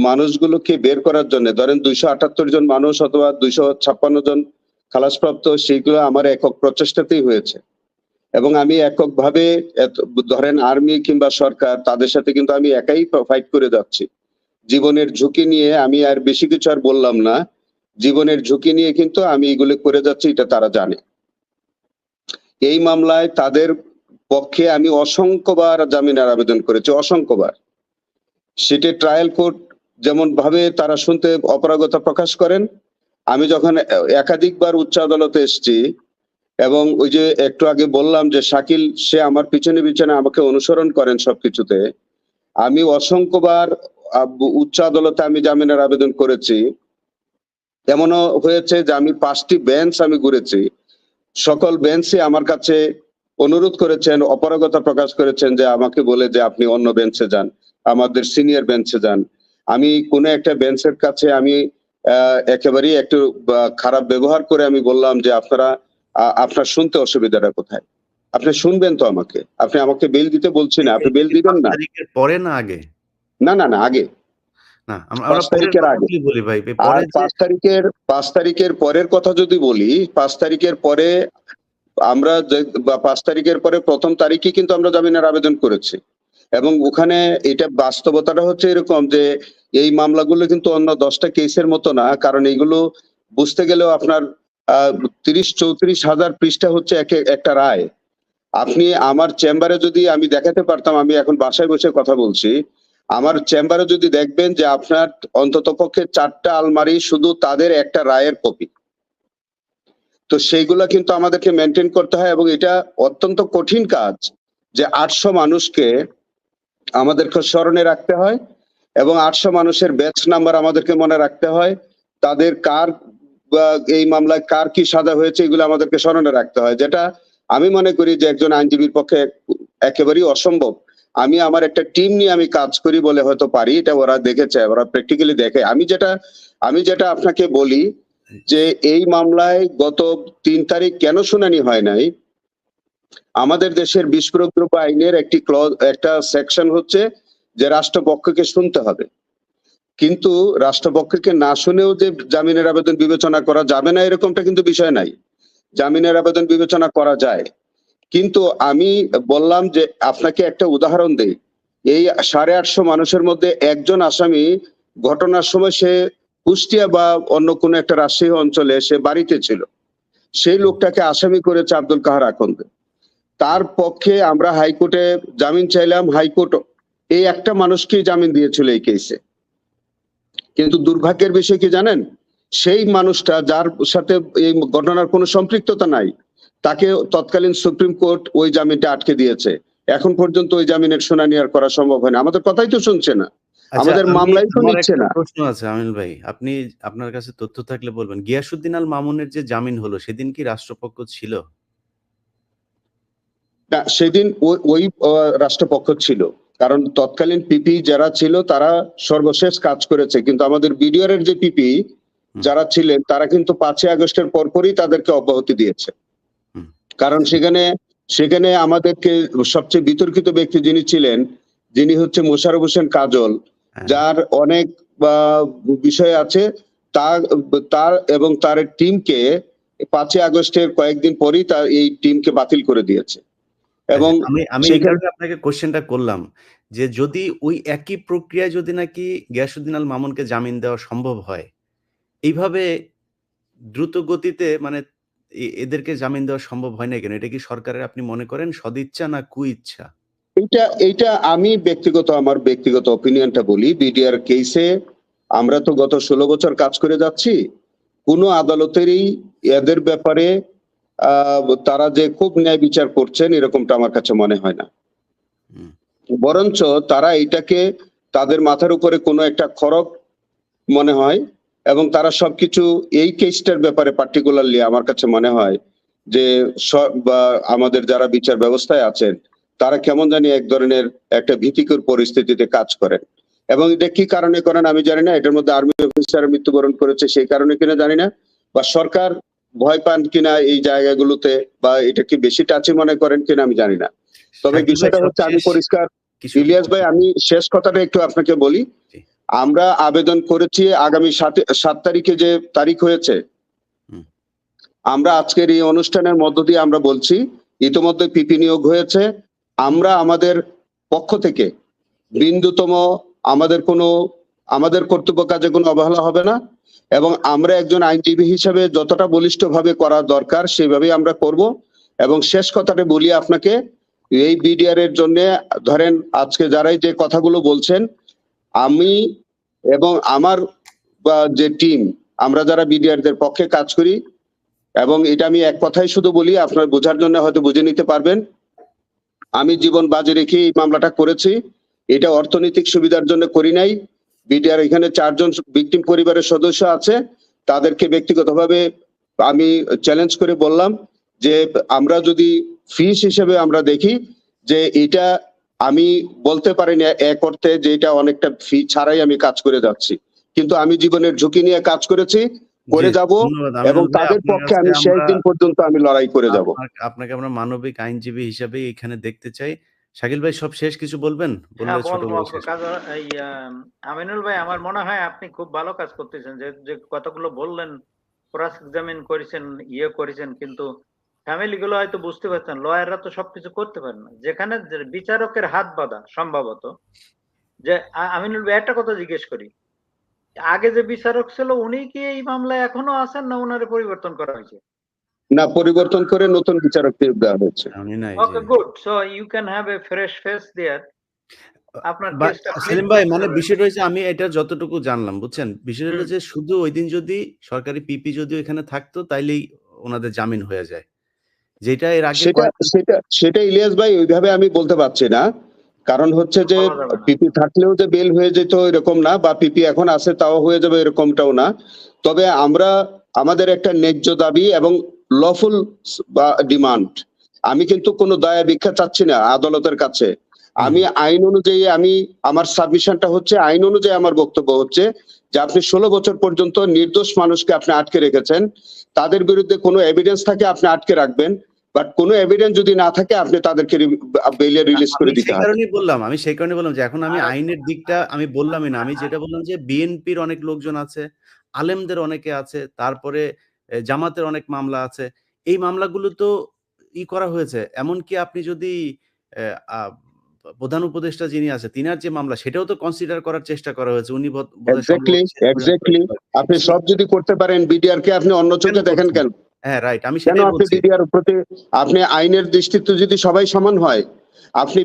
মানুষগুলোকে বের করার জন্য, ধরেন ২৭৮ জন মানুষ অথবা ২৫৬ জন খালাসপ্রাপ্ত, সেইগুলো আমার একক প্রচেষ্টাতেই হয়েছে। এবং আমি এককভাবে ধরেন আর্মি কিংবা সরকার, তাদের সাথে কিন্তু আমি একাই ফাইট করে যাচ্ছি। জীবনের ঝুঁকি নিয়ে আমি আর বেশি কিছু আর বললাম না। জীবনের ঝুঁকি নিয়ে কিন্তু আমি এগুলো করে যাচ্ছি, এটা তারা জানে। এই মামলায় তাদের পক্ষে আমি অসংখ্যবার জামিনের আবেদন করেছি, অসংখ্যবার। সেটি ট্রায়াল কোর্ট যেমন ভাবে তারা শুনতে অপারগতা প্রকাশ করেন। আমি যখন একাধিকবার উচ্চ আদালতে এসেছি, এবং ওই যে একটু আগে বললাম যে শাকিল, সে আমার পিছনে পিছনে আমাকে অনুসরণ করেন সবকিছুতে। আমি অসংখ্যবার উচ্চ আদালতে আমি জামিনের আবেদন করেছি। এমনও হয়েছে যে আমি 5টি বেঞ্চ আমি ঘুরেছি। সকল বেঞ্চে আমার কাছে অনুরোধ করেছেন, অপারগতা প্রকাশ করেছেন যে আমাকে বলে যে আপনি অন্য বেঞ্চে যান, আমাদের সিনিয়র বেঞ্চে যান। আমি কোনো একটা বেঞ্চের কাছে আমি একেবারেই একটু খারাপ ব্যবহার করে আমি বললাম যে আপনার শুনতে অসুবিধাটা কোথায়? আপনি শুনবেন তো আমাকে। আপনি আমাকে বেল দিতে বলছি না। আপনি বেল দিবেন ৫ না? তারিখের পরে না আগে? না, না, না, আগে। না, আমরা ৫ পরের তারিখের আগে। কথাগুলি বলি ভাই। আর পরে যে ৫ তারিখের পরের কথা যদি বলি, ৫ তারিখের পরে আমরা ৫ তারিখের পরে ১ম তারিখে কিন্তু আমরা জামিনের আবেদন করেছি। এবং ওখানে এটা বাস্তবতাটা হচ্ছে এরকম যে এই মামলাগুলো কিন্তু অন্য ১০টা কেসের মতো না। কারণ এগুলো বুঝতে গেলেও আপনার ৩০-৩৪ হাজার পৃষ্ঠা হচ্ছে একটা রায়। আপনি আমার চেম্বারে যদি আমি দেখাতে পারতাম, আমি এখন বাসায় বসে কথা বলছি। আমার চেম্বারে যদি দেখবেন যে আপনার অন্ততপক্ষে ৪টা আলমারি শুধু তাদের একটা রায়ের কপি। তো সেইগুলা কিন্তু আমাদেরকে মেইনটেইন করতে হয়, এবং এটা অত্যন্ত কঠিন কাজ যে ৮০০ মানুষকে আমাদেরকে স্মরণে রাখতে হয়, এবং ৮০০ মানুষের ব্যাচ নাম্বার আমাদেরকে মনে রাখতে হয়। তাদের এই মামলায় কার কি সাজা হয়েছে এগুলো আমাদেরকে স্মরণে রাখতে হয়, যেটা আমি মনে করি যে একজন আইনজীবীর পক্ষে একেবারেই অসম্ভব। আমি আমার একটা টিম নিয়ে আমি কাজ করি বলে হয়তো পারি, এটা ওরা দেখেছে, ওরা প্র্যাকটিক্যালি দেখে। আমি যেটা আপনাকে বলি যে এই মামলায় গত ৩ তারিখ কেন শুনানি হয় নাই, আমাদের দেশের বিস্ফোরক দ্রব্য আইনের একটা সেকশন হচ্ছে যে রাষ্ট্রপক্ষকে শুনতে হবে। কিন্তু রাষ্ট্রপক্ষকে না শুনেও যে জামিনের আবেদন বিবেচনা করা যাবে না এরকমটা কিন্তু বিষয় নাই। জামিনের আবেদন বিবেচনা করা যায়। কিন্তু আমি বললাম যে আপনাকে একটা উদাহরণ দেই। এই ৮৫০ মানুষের মধ্যে একজন আসামি ঘটনার সময় সে কুষ্টিয়া বা অন্য কোনো একটা রাজশাহী অঞ্চলে সে বাড়িতে ছিল। সেই লোকটাকে আসামি করেছে আব্দুল কাহার আকন্দে। তার পক্ষে আমরা হাইকোর্টে জামিন চাইলাম, হাইকোর্ট এই একটা মানুষকেই জামিন দিয়েছিল এই কেসে। কিন্তু দুর্ভাগ্যের বিষয় কি জানেন, সেই মানুষটা যার সাথে এই ঘটনার কোনো সম্পৃক্ততা নাই, তাকে তৎকালীন সুপ্রিম কোর্ট ওই জামিনটা আটকে দিয়েছে। এখন পর্যন্ত ওই জামিনের শুনানি আর করা সম্ভব হয় না। আমাদের কথাই তো শুনছে না, আমাদের মামলাই তো নিচ্ছে না। প্রশ্ন আছে আমিনুল ভাই, আপনি আপনার কাছে তথ্য থাকলে বলবেন। গিয়াসউদ্দিন আল মামুনের যে জামিন হলো সেদিন কি রাষ্ট্রপক্ষ ছিল? না, সেদিন ওই রাষ্ট্রপক্ষ ছিল, কারণ তৎকালীন পিপি যারা ছিল তারা সর্বশেষ কাজ করেছে, কিন্তু আমাদের বিডিআর এর যে পিপি যারা ছিলেন তারা কিন্তু 5ই আগস্টের পরপরই তাদেরকে অব্যাহতি দিয়েছে। কারণ সেখানে আমাদেরকে সবচেয়ে বিতর্কিত ব্যক্তি যিনি ছিলেন, যিনি হচ্ছে মোশাররফ হোসেন কাজল, যার অনেক বিষয় আছে, তার এবং তার টিমকে 5ই আগস্টের কয়েকদিন পরই তার এই টিমকে বাতিল করে দিয়েছে। এবং আমি এই কারণে আপনাকে কোশ্চেনটা করলাম যে যদি ওই একই প্রক্রিয়ায় যদি নাকি গিয়াসউদ্দিন আল মামুনকে জামিন দেওয়া সম্ভব হয়, এইভাবে দ্রুত গতিতে মানে এদেরকে জামিন দেওয়া সম্ভব হয় না কেন? এটা কি সরকারের আপনি মনে করেন সদিচ্ছা না কুইচ্ছা? এইটা আমি আমার ব্যক্তিগত অপিনিয়নটা বলি। বিডিআর কেসে আমরা তো গত 16 বছর কাজ করে যাচ্ছি, কোনো আদালতেরই এদের ব্যাপারে তারা যে খুব ন্যায় বিচার করছেন এরকমটা আমার কাছে মনে হয় না। বরঞ্চ তারা এটাকে তাদের মাথার উপরে কোনো একটা খড়গ মনে হয়, এবং তারা সবকিছু এই কেসটার ব্যাপারে পার্টিকুলারলি আমার কাছে মনে হয় যে আমাদের যারা বিচার ব্যবস্থায় আছেন তারা কেমন জানি এক ধরনের একটা ভীতিকর পরিস্থিতিতে কাজ করেন। এবং এটা কি কারণে করেন আমি জানি না, এটার মধ্যে আর্মি অফিসার মৃত্যুবরণ করেছে সেই কারণে কিনা জানি না, বা সরকার ভয় পান কিনা এই জায়গাগুলোতে, বা এটা কি বেশি টাচি মনে করেন কিনা আমি জানি না। তবে বিষয়টা হচ্ছে আমি পরিষ্কার, ইলিয়াস ভাই আমি শেষ কথাটা একটু আপনাকে বলি। আমরা আবেদন করেছি আগামী 7 তারিখে যে তারিখ হয়েছে, আমরা আজকের এই অনুষ্ঠানের মধ্য দিয়ে আমরা বলছি ইতিমধ্যে পিপি নিয়োগ হয়েছে। আমরা আমাদের পক্ষ থেকে বিন্দুতম আমাদের কর্তব্য কাজে কোনো অবহেলা হবে না, এবং আমরা একজন আইনজীবী হিসেবে যতটা বলিষ্ঠভাবে করা দরকার সেইভাবেই আমরা করব। এবং শেষ কথাটা বলি আপনাকে, এই বিডিআর এর জন্য ধরেন আজকে যারাই যে কথাগুলো বলছেন, আমি এবং আমার যে টিম, আমরা যারা বিডিআর দের পক্ষে কাজ করি, এবং এটা আমি এক কথাই শুধু বলি, আপনার বোঝার জন্য হয়তো বুঝে নিতে পারবেন, আমি জীবন বাজি রেখে এই মামলাটা করেছি। এটা অর্থনৈতিক সুবিধার জন্য করি নাই। বিডিআর এখানে 4 জন ভিকটিম পরিবারের সদস্য আছে, তাদেরকে ব্যক্তিগতভাবে আমি চ্যালেঞ্জ করে বললাম যে আমরা যদি ফিস হিসেবে আমরা দেখি যে এটা আমি বলতে পারি না এক অর্থে যে এটা অনেকটা ফি ছাড়াই আমি কাজ করে যাচ্ছি, কিন্তু আমি জীবনের ঝুঁকি নিয়ে কাজ করেছি, করে যাব, এবং তাদের পক্ষে আমি শেষ দিন পর্যন্ত আমি লড়াই করে যাব। আপনাকে আমরা মানবিক আইনজীবী হিসেবে এখানে দেখতে চাই। শাকিল ভাই সব শেষ কিছু বলবেন? আমিনুল ভাই, আমার মনে হয় আপনি খুব ভালো কাজ করতেছেন, যে কথাগুলো বললেন, ক্রস এক্সামিন করেছেন, করেছেন, কিন্তু ফ্যামিলি গুলো হয়তো বুঝতে পারছেন, লয়াররা তো সবকিছু করতে পারে না। যেখানে বিচারকের হাত বাঁধা সম্ভবত, যে আমিনুল ভাই একটা কথা জিজ্ঞেস করি, আগে যে বিচারক ছিল উনি কি এই মামলায় এখনো আছেন, না ওনারে পরিবর্তন করা হয়েছে? না, পরিবর্তন করে নতুন বিচারক নিয়োগ দেওয়া হয়েছে। Okay, good. So you can have a fresh face there. আপনার কেসটা সেলিম ভাই, মানে বিষয়টা হচ্ছে আমি এটা যতটুকু জানলাম, বুঝছেন, বিষয়টা হলো যে শুধু ওই দিন যদি সরকারি পিপি যদি এখানে থাকতো তাইলেই ওনাদের জামিন হয়ে যায়, যেটা এর আগে সেটা ইলিয়াস ভাই ওইভাবে আমি বলতে পারছি না। কারণ হচ্ছে যে পিপি থাকলেও যে বেল হয়ে যেত এরকম না, বা পিপি এখন আছে তাও হয়ে যাবে এরকমটাও না। তবে আমাদের একটা ন্যায্য দাবি এবং লফুল বা ডিমান্ড, আমি কিন্তু কোনো দয়া ভিক্ষা চাচ্ছি না আদালতের কাছে। আমি আইন অনুযায়ী আমার সাবমিশনটা হচ্ছে আইন অনুযায়ী, আমার বক্তব্য হচ্ছে যে আপনি 16 বছর পর্যন্ত নির্দোষ মানুষকে আপনি আটকে রেখেছেন, তাদের বিরুদ্ধে কোনো এভিডেন্স থাকে আপনি আটকে রাখবেন, বাট কোনো এভিডেন্স যদি না থাকে আপনি তাদেরকে বেইলে রিলিজ করে দিতে হবে। আমি সেই কারণে বললাম যে এখন আমি আইনের দিকটা আমি বললামই না, আমি যেটা বললাম যে বিএনপির অনেক লোকজন আছে, আলেমদের অনেকে আছে, তারপরে জামাতের অনেক মামলা আছে, এই মামলাগুলো তো করা হয়েছে। এমনকি আপনি যদি প্রধান উপদেষ্টা যিনি আছে তিনার যে মামলা, সেটাও তো কনসিডার করার চেষ্টা করা হয়েছে। উনি এক্স্যাক্টলি আপনি সব যদি করতে পারেন, বিডিআর কে আপনি অন্য চোখে দেখেন কেন? হ্যাঁ, রাইট। আমি কেন সেটাই আপনি বলছি। বিডিআর প্রতি আপনি আইনের দৃষ্টিতে যদি সবাই সমান হয়, আপনি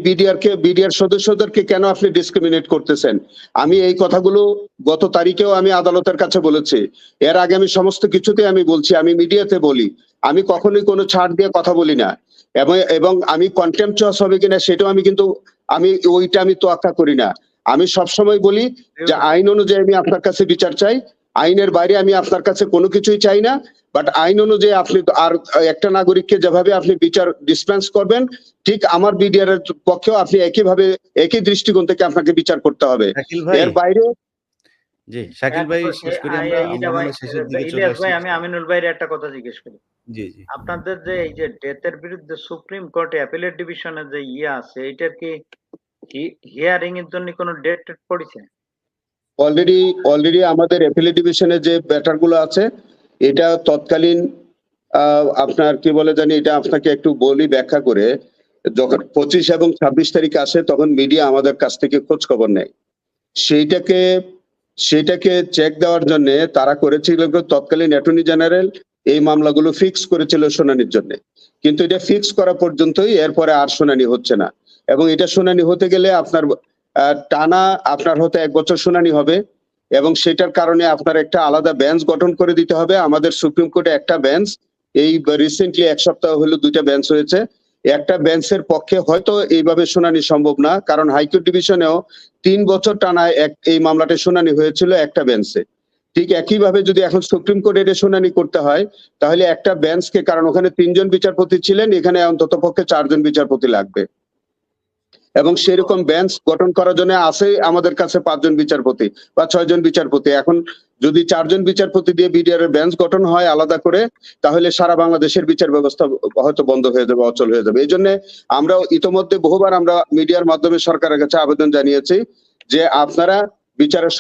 বিডিআর সদস্যদেরকে কেন আপনি ডিসক্রিমিনেট করতেছেন? আমি এই কথাগুলো গত তারিখেও আমি আদালতের কাছে বলেছি। এর আগে আমি সমস্ত কিছুতে আমি বলছি, আমি মিডিয়াতে বলি। আমি কখনোই কোনো ছাড় দিয়ে কথা বলি না। এবং আমি কন্টেম্পচুয়াস হবে কিনা সেটাও আমি কিন্তু ওইটা আমি তোয়াক্কা করি না। আমি সবসময় বলি যে আইন অনুযায়ী আমি আপনার কাছে বিচার চাই। আইনের বাইরে আমি আপনার কাছে কোনো কিছুই চাই না। বাট আইন অনুযায়ী আপনি আর একটা নাগরিককে যেভাবে আপনি বিচার ডিসপেন্স করবেন, ঠিক আমার বিডিআর এর পক্ষেও আপনি একইভাবে একই দৃষ্টিকোণ থেকে আপনাকে বিচার করতে হবে। শাকিল ভাই, এর বাইরে জি, শাকিল ভাই শেষ করি আমরা। আমরা মনে হয় শেষের দিকে চলে ইলিয়াস আসছি। ভাই, আমি আমিনুল ভাইয়ের একটা কথা জিজ্ঞেস করি। জি, জি। আপনাদের যে এই যে ডেথের বিরুদ্ধে সুপ্রিম কোর্টে অ্যাপিলেট ডিভিশনের যে আছে, এটার কি হিয়ারিং এর জন্য কোনো ডেট পড়েছে? অলরেডি আমাদের অ্যাপিলেট ডিভিশনে যে ব্যাটারগুলো আছে, এটা তৎকালীন আপনার কি বলে জানি, এটা আপনাকে একটু বলি ব্যাখ্যা করে। যখন 25 এবং 26 তারিখ আসে, তখন মিডিয়া আমাদের কাছ থেকে খোঁজ খবর নেয়। সেইটাকে চেক দেওয়ার জন্য তারা করেছিল, তৎকালীন অ্যাটর্নি জেনারেল এই মামলাগুলো ফিক্স করেছিল শুনানির জন্য। কিন্তু এটা ফিক্স করা পর্যন্তই, এরপরে আর শুনানি হচ্ছে না। এবং এটা শুনানি হতে গেলে আপনার টানা আপনার হতে 1 বছর শুনানি হবে, এবং সেটার কারণে আপনার একটা আলাদা বেঞ্চ গঠন করে দিতে হবে। আমাদের সুপ্রিম কোর্টে একটা বেঞ্চ, এই রিসেন্টলি 1 সপ্তাহ হলো 2টা বেঞ্চ হয়েছে। একটা বেঞ্চের পক্ষে হয়তো এইভাবে শুনানি সম্ভব না, কারণ হাইকোর্ট ডিভিশনেও 3 বছর টানা এই মামলাটা শুনানি হয়েছিল একটা বেঞ্চে। ঠিক একইভাবে যদি এখন সুপ্রিম কোর্টে এটা শুনানি করতে হয়, তাহলে একটা বেঞ্চকে, কারণ ওখানে 3 জন বিচারপতি ছিলেন, এখানে অন্তত পক্ষে 4 জন বিচারপতি লাগবে। এবং সেরকম বেঞ্চ গঠন করার জন্য আছে আমাদের কাছে 5 জন বিচারপতি বা 6 জন বিচারপতি। এখন যদি 4 জন বিচারপতি দিয়ে বিডিআর এর বেঞ্চ গঠন হয় আলাদা করে, তাহলে সারা বাংলাদেশের বিচার ব্যবস্থা হয়তো বন্ধ হয়ে যাবে, অচল হয়ে যাবে। এই জন্য আমরা ইতোমধ্যে বহুবার আমরা মিডিয়ার মাধ্যমে সরকারের কাছে আবেদন জানিয়েছি যে আপনারা বিচারের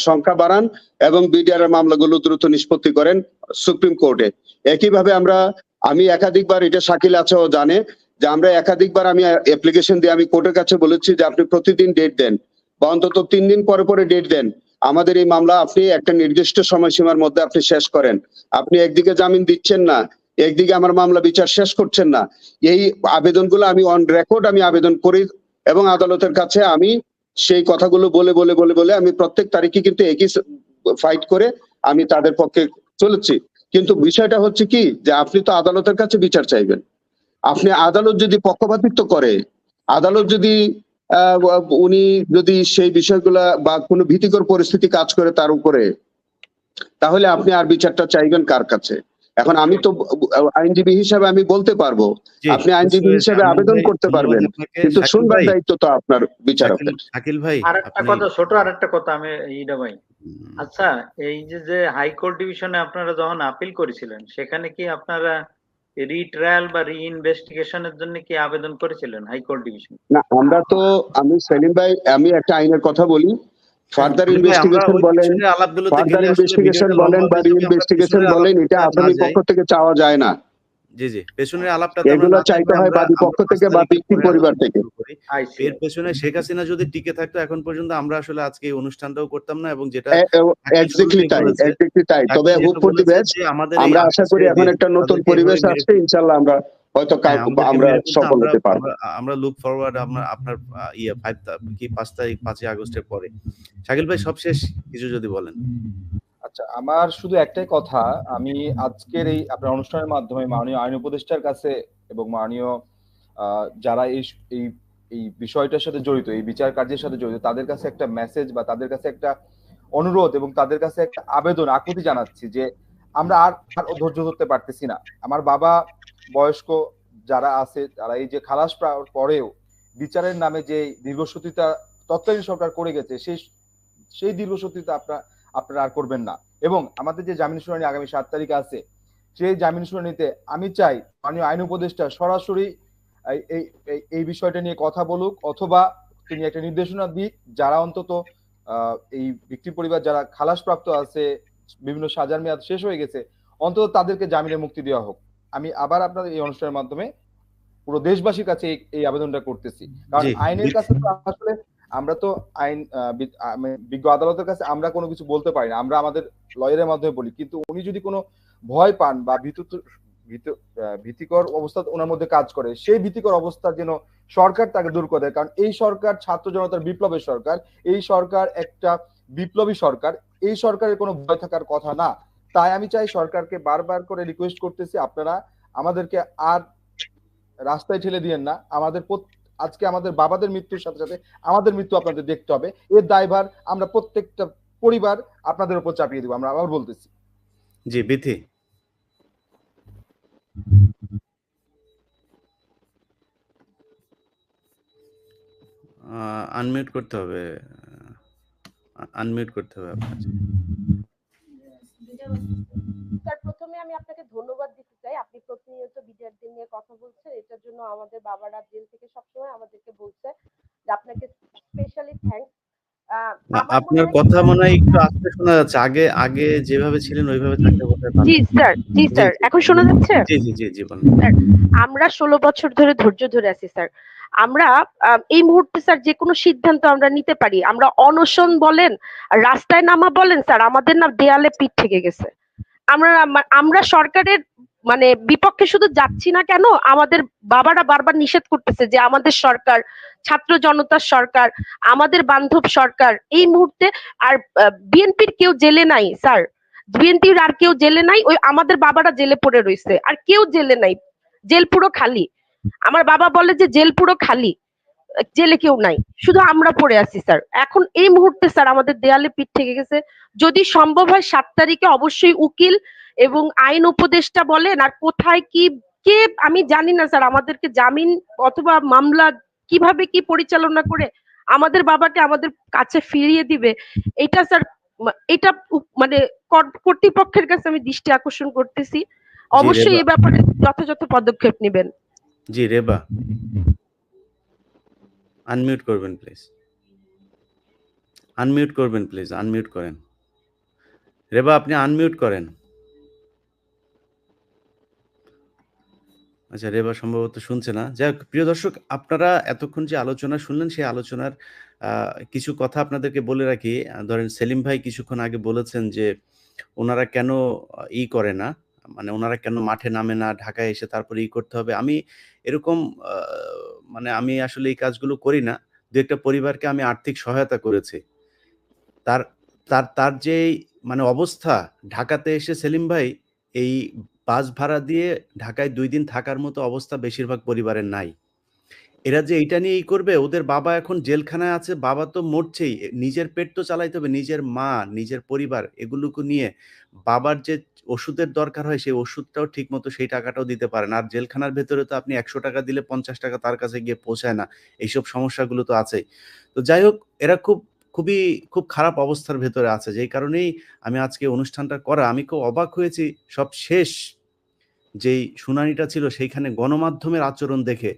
সংখ্যা বাড়ান এবং বিডিআর এর মামলাগুলো দ্রুত নিষ্পত্তি করেন সুপ্রিম কোর্টে। একইভাবে আমি একাধিকবার, এটা শাকিল আছে ও জানে, যে আমরা একাধিকবার আমি অ্যাপ্লিকেশন দিয়ে আমি কোর্টের কাছে বলেছি যে আপনি প্রতিদিন ডেট দেন বা অন্তত 3 দিন পরে পরে ডেট দেন। আমাদের এই মামলা আপনি একটা নির্দিষ্ট সময়সীমার মধ্যে আপনি শেষ করেন। আপনি একদিকে জামিন দিচ্ছেন না, একদিকে আমার মামলা বিচার শেষ করছেন না। এই আবেদনগুলো আমি অন রেকর্ড আমি আবেদন করি এবং আদালতের কাছে আমি সেই কথাগুলো বলে আমি প্রত্যেক তারিখে কিন্তু একই ফাইট করে আমি তাদের পক্ষে চলেছি। কিন্তু বিষয়টা হচ্ছে কি, যে আপনি তো আদালতের কাছে বিচার চাইবেন। আপনি আদালত যদি পক্ষপাতিত্ব করে, আদালত যদি উনি যদি সেই বিষয়গুলা বা কোনো ভীতিকর পরিস্থিতি কাজ করে তার উপরে, তাহলে আপনি আর বিচারটা চাইবেন কার কাছে? এখন আমি তো আইনজীবী হিসাবে আমি বলতে পারবো, আপনি আইনজীবী হিসাবে আবেদন করতে পারবেন, কিন্তু শুনবার দায়িত্ব তো আপনার বিচারকের। শাকিল ভাই, আরেকটা কথা, ছোট আরেকটা কথা আমি ইডা ভাই, আচ্ছা, এই যে হাইকোর্ট ডিভিশনে আপনারা যখন আপিল করেছিলেন, সেখানে কি আপনারা রিট্রায়াল বা রিইনভেস্টিগেশনের জন্য কি আবেদন করেছিলেন হাইকোর্ট ডিভিশন? না, আমি সেলিম ভাই, আমি একটা আইনের কথা বলি, ফার্দার শাকিল ভাই, আমরা ইনভেস্টিগেশন ওই বলেন, পিছনের আলাপগুলোতে ফার্দার গেলে আসলে ইনভেস্টিগেশন ভিডিওটা বলেন লম্বা বা হয়ে যাবে। আমরা রিইনভেস্টিগেশন পেছনের বলেন, এটা আলাপটাতে না আসামি যাই। পক্ষ থেকে চাওয়া যায় না। জি, জি। পেছনের আলাপটাতে আমরা এগুলো না চাইতে যাই, হয় বাদী পক্ষ থেকে বা ব্যক্তির পরিবার থেকে। এর পেছনে শেখ হাসিনা যদি টিকে থাকতো এখন পর্যন্ত আমরা আসলে আজকে এই অনুষ্ঠানটাও করতাম না, এবং যেটা এক্স্যাক্টলি তাই। তবে হোপফুলি বেস্ট, আমরা আশা করি এখন একটা নতুন পরিবেশ আসছে, ইনশাআল্লাহ আমরা হয়তো আমরা সফল হতে পারবো। আমরা লুক ফরওয়ার্ড আপনার 5 আগস্টের পরে। শাকিল ভাই, সবশেষ কিছু যদি বলেন। আচ্ছা, আমার শুধু একটাই কথা, আমি আজকের এই আপনার অনুষ্ঠানের মাধ্যমে মাননীয় আইন উপদেষ্টার কাছে এবং মাননীয় যারা এই বিষয়টার সাথে জড়িত, এই বিচার কার্যের সাথে জড়িত, তাদের কাছে একটা মেসেজ বা তাদের কাছে একটা অনুরোধ এবং তাদের কাছে একটা আবেদন আকুতি জানাচ্ছি যে আমরা আর ধৈর্য ধরতে পারতেছি না। আমার বাবা বয়স্ক যারা আছে, তারা এই যে খালাস পাওয়ার পরেও বিচারের নামে যে দীর্ঘসূত্রিতা তৎকালীন সরকার করে গেছে, সেই দীর্ঘসূত্রিতা আপনারা আর করবেন না। এবং আমাদের যে জামিন শুনানি আগামী 7 তারিখে আছে, সেই জামিন শুনানিতে আমি চাই মাননীয় আইন উপদেষ্টা সরাসরি এই বিষয়টা নিয়ে কথা বলুক, অথবা তিনি একটা নির্দেশনা দিক, যারা অন্তত এই ভিকটিম পরিবার যারা খালাসপ্রাপ্ত আছে, বিভিন্ন সাজার মেয়াদ শেষ হয়ে গেছে, অন্তত তাদেরকে জামিনে মুক্তি দেওয়া হোক। আমি আবার আপনাদের এই অনুষ্ঠানের মাধ্যমে পুরো দেশবাসীর কাছে এই আবেদনটা করতেছি। কারণ আইনের কাছে তো আসলে আমরা তো বিজ্ঞ আদালতের কাছে আমরা কোনো কিছু বলতে পারি না, আমরা আমাদের লয়ারের মাধ্যমে বলি। কিন্তু উনি যদি কোনো ভয় পান বা ভীতিকর অবস্থা ওনার মধ্যে কাজ করে, সেই ভীতিকর অবস্থা যেন সরকার তাকে দূর করে দেয়। কারণ এই সরকার ছাত্র জনতার বিপ্লবের সরকার, এই সরকার একটা বিপ্লবী সরকার, এই সরকারের কোনো ভয় থাকার কথা না। তাই আমি চাই সরকারকে বারবার করে রিকোয়েস্ট করতেছি, আপনারা আমাদেরকে আর রাস্তায় ঠেলে দিয়েন না। আজকে আমাদের বাবাদের মৃত্যুর সাথে সাথে আমাদের মৃত্যু আপনাদের দেখতে হবে। এর দায়ভার আমরা প্রত্যেকটা পরিবার আপনাদের উপর চাপিয়ে দিব। আমরা আবার বলতেছি। জি বিথি। আনমিউট করতে হবে, আনমিউট করতে হবে আপনার। স্যার প্রথমে আমি আপনাকে ধন্যবাদ দিতে চাই, আপনি প্রতিনিয়ত বিদ্যার্থী নিয়ে কথা বলছেন, এটার জন্য আমাদের বাবারা জেল থেকে সবসময় আমাদেরকে বলছে যে আপনাকে স্পেশালি থ্যাঙ্কস। আপনার কথা মনে হয় একটু আস্তে শোনা যাচ্ছে, আগে আগে যেভাবে ছিলেন ওইভাবে থাকতে বলতে। জি স্যার, জি স্যার, এখন শোনা যাচ্ছে? জি জি জি জি বলুন। স্যার আমরা 16 বছর ধরে ধৈর্য ধরে আছি স্যার। আমরা এই মুহূর্তে স্যার যে কোনো সিদ্ধান্ত আমরা নিতে পারি, আমরা অনশন বলেন, রাস্তায় নামা বলেন স্যার, আমাদের না দেয়ালে পিঠ থেকে গেছে। আমরা সরকারের মানে বিপক্ষে শুধু যাচ্ছি না কেন, আমাদের বাবারা বারবার নিষেধ করতেছে যে আমাদের সরকার ছাত্র জনতার সরকার, আমাদের বান্ধব সরকার। এই মুহূর্তে আর বিএনপির কেউ জেলে নাই স্যার, বিএনপির আর কেউ জেলে নাই, ওই আমাদের বাবারা জেলে পড়ে রয়েছে, আর কেউ জেলে নাই, জেল পুরো খালি। আমার বাবা বলে যে জেল পুরো খালি, জেলে কেউ নাই, শুধু আমরা পড়ে আছি স্যার। এখন এই মুহূর্তে স্যার আমাদের দেয়ালে পিঠ থেকে গেছে। যদি সম্ভব হয় 7 তারিখে অবশ্যই উকিল এবং আইন উপদেষ্টা বলেন আর কোথায় কি কে আমি জানি না স্যার, আমাদেরকে জামিন অথবা মামলা কিভাবে কি পরিচালনা করে আমাদের বাবাকে আমাদের কাছে ফিরিয়ে দিবে, এটা স্যার এটা মানে কর্তৃপক্ষের কাছে আমি দৃষ্টি আকর্ষণ করতেছি, অবশ্যই এই ব্যাপারে যথাযথ পদক্ষেপ নেবেন। জি রেবা, আনমিউট করবেন প্লিজ, আনমিউট করবেন প্লিজ, আনমিউট করেন রেবা, আপনি আনমিউট করেন। আচ্ছা রেবা সম্ভবত শুনছে না। যাই হোক প্রিয় দর্শক, আপনারা এতক্ষণ যে আলোচনা শুনলেন সেই আলোচনার কিছু কথা আপনাদেরকে বলে রাখি। ধরেন সেলিম ভাই কিছুক্ষণ আগে বলেছেন যে ওনারা কেন করে না, মানে ওনারা কেন মাঠে নামে না, ঢাকায় এসে তারপরে করতে হবে। আমি এরকম মানে আমি আসলে এই কাজগুলো করি না। দু একটা পরিবারকে আমি আর্থিক সহায়তা করেছি। তার তার তার যে মানে অবস্থা, ঢাকাতে এসে সেলিম ভাই এই বাস ভাড়া দিয়ে ঢাকায় 2 দিন থাকার মতো অবস্থা বেশিরভাগ পরিবারের নাই। এরা যে এইটা নিয়ে করবে, ওদের বাবা এখন জেলখানায় আছে, বাবা তো মরছেই, নিজের পেট তো চালাইতে হবে, নিজের মা, নিজের পরিবার এগুলোকে নিয়ে বাবার যে ওষুধের দরকার হয় সেই ওষুধটাও ঠিকমতো সেই টাকাটাও দিতে পারে না। আর জেলখানার ভেতরে তো আপনি 100 টাকা দিলে 50 টাকা তার কাছে গিয়ে পৌঁছায় না। এইসব সমস্যাগুলো তো আছেই। তো যাই হোক, এরা খুব খারাপ অবস্থার ভেতরে আছে। যেই কারণেই আমি আজকে অনুষ্ঠানটা করা, আমি খুব অবাক হয়েছি সব শেষ যেই শুনানিটা ছিল সেইখানে গণমাধ্যমের আচরণ দেখে।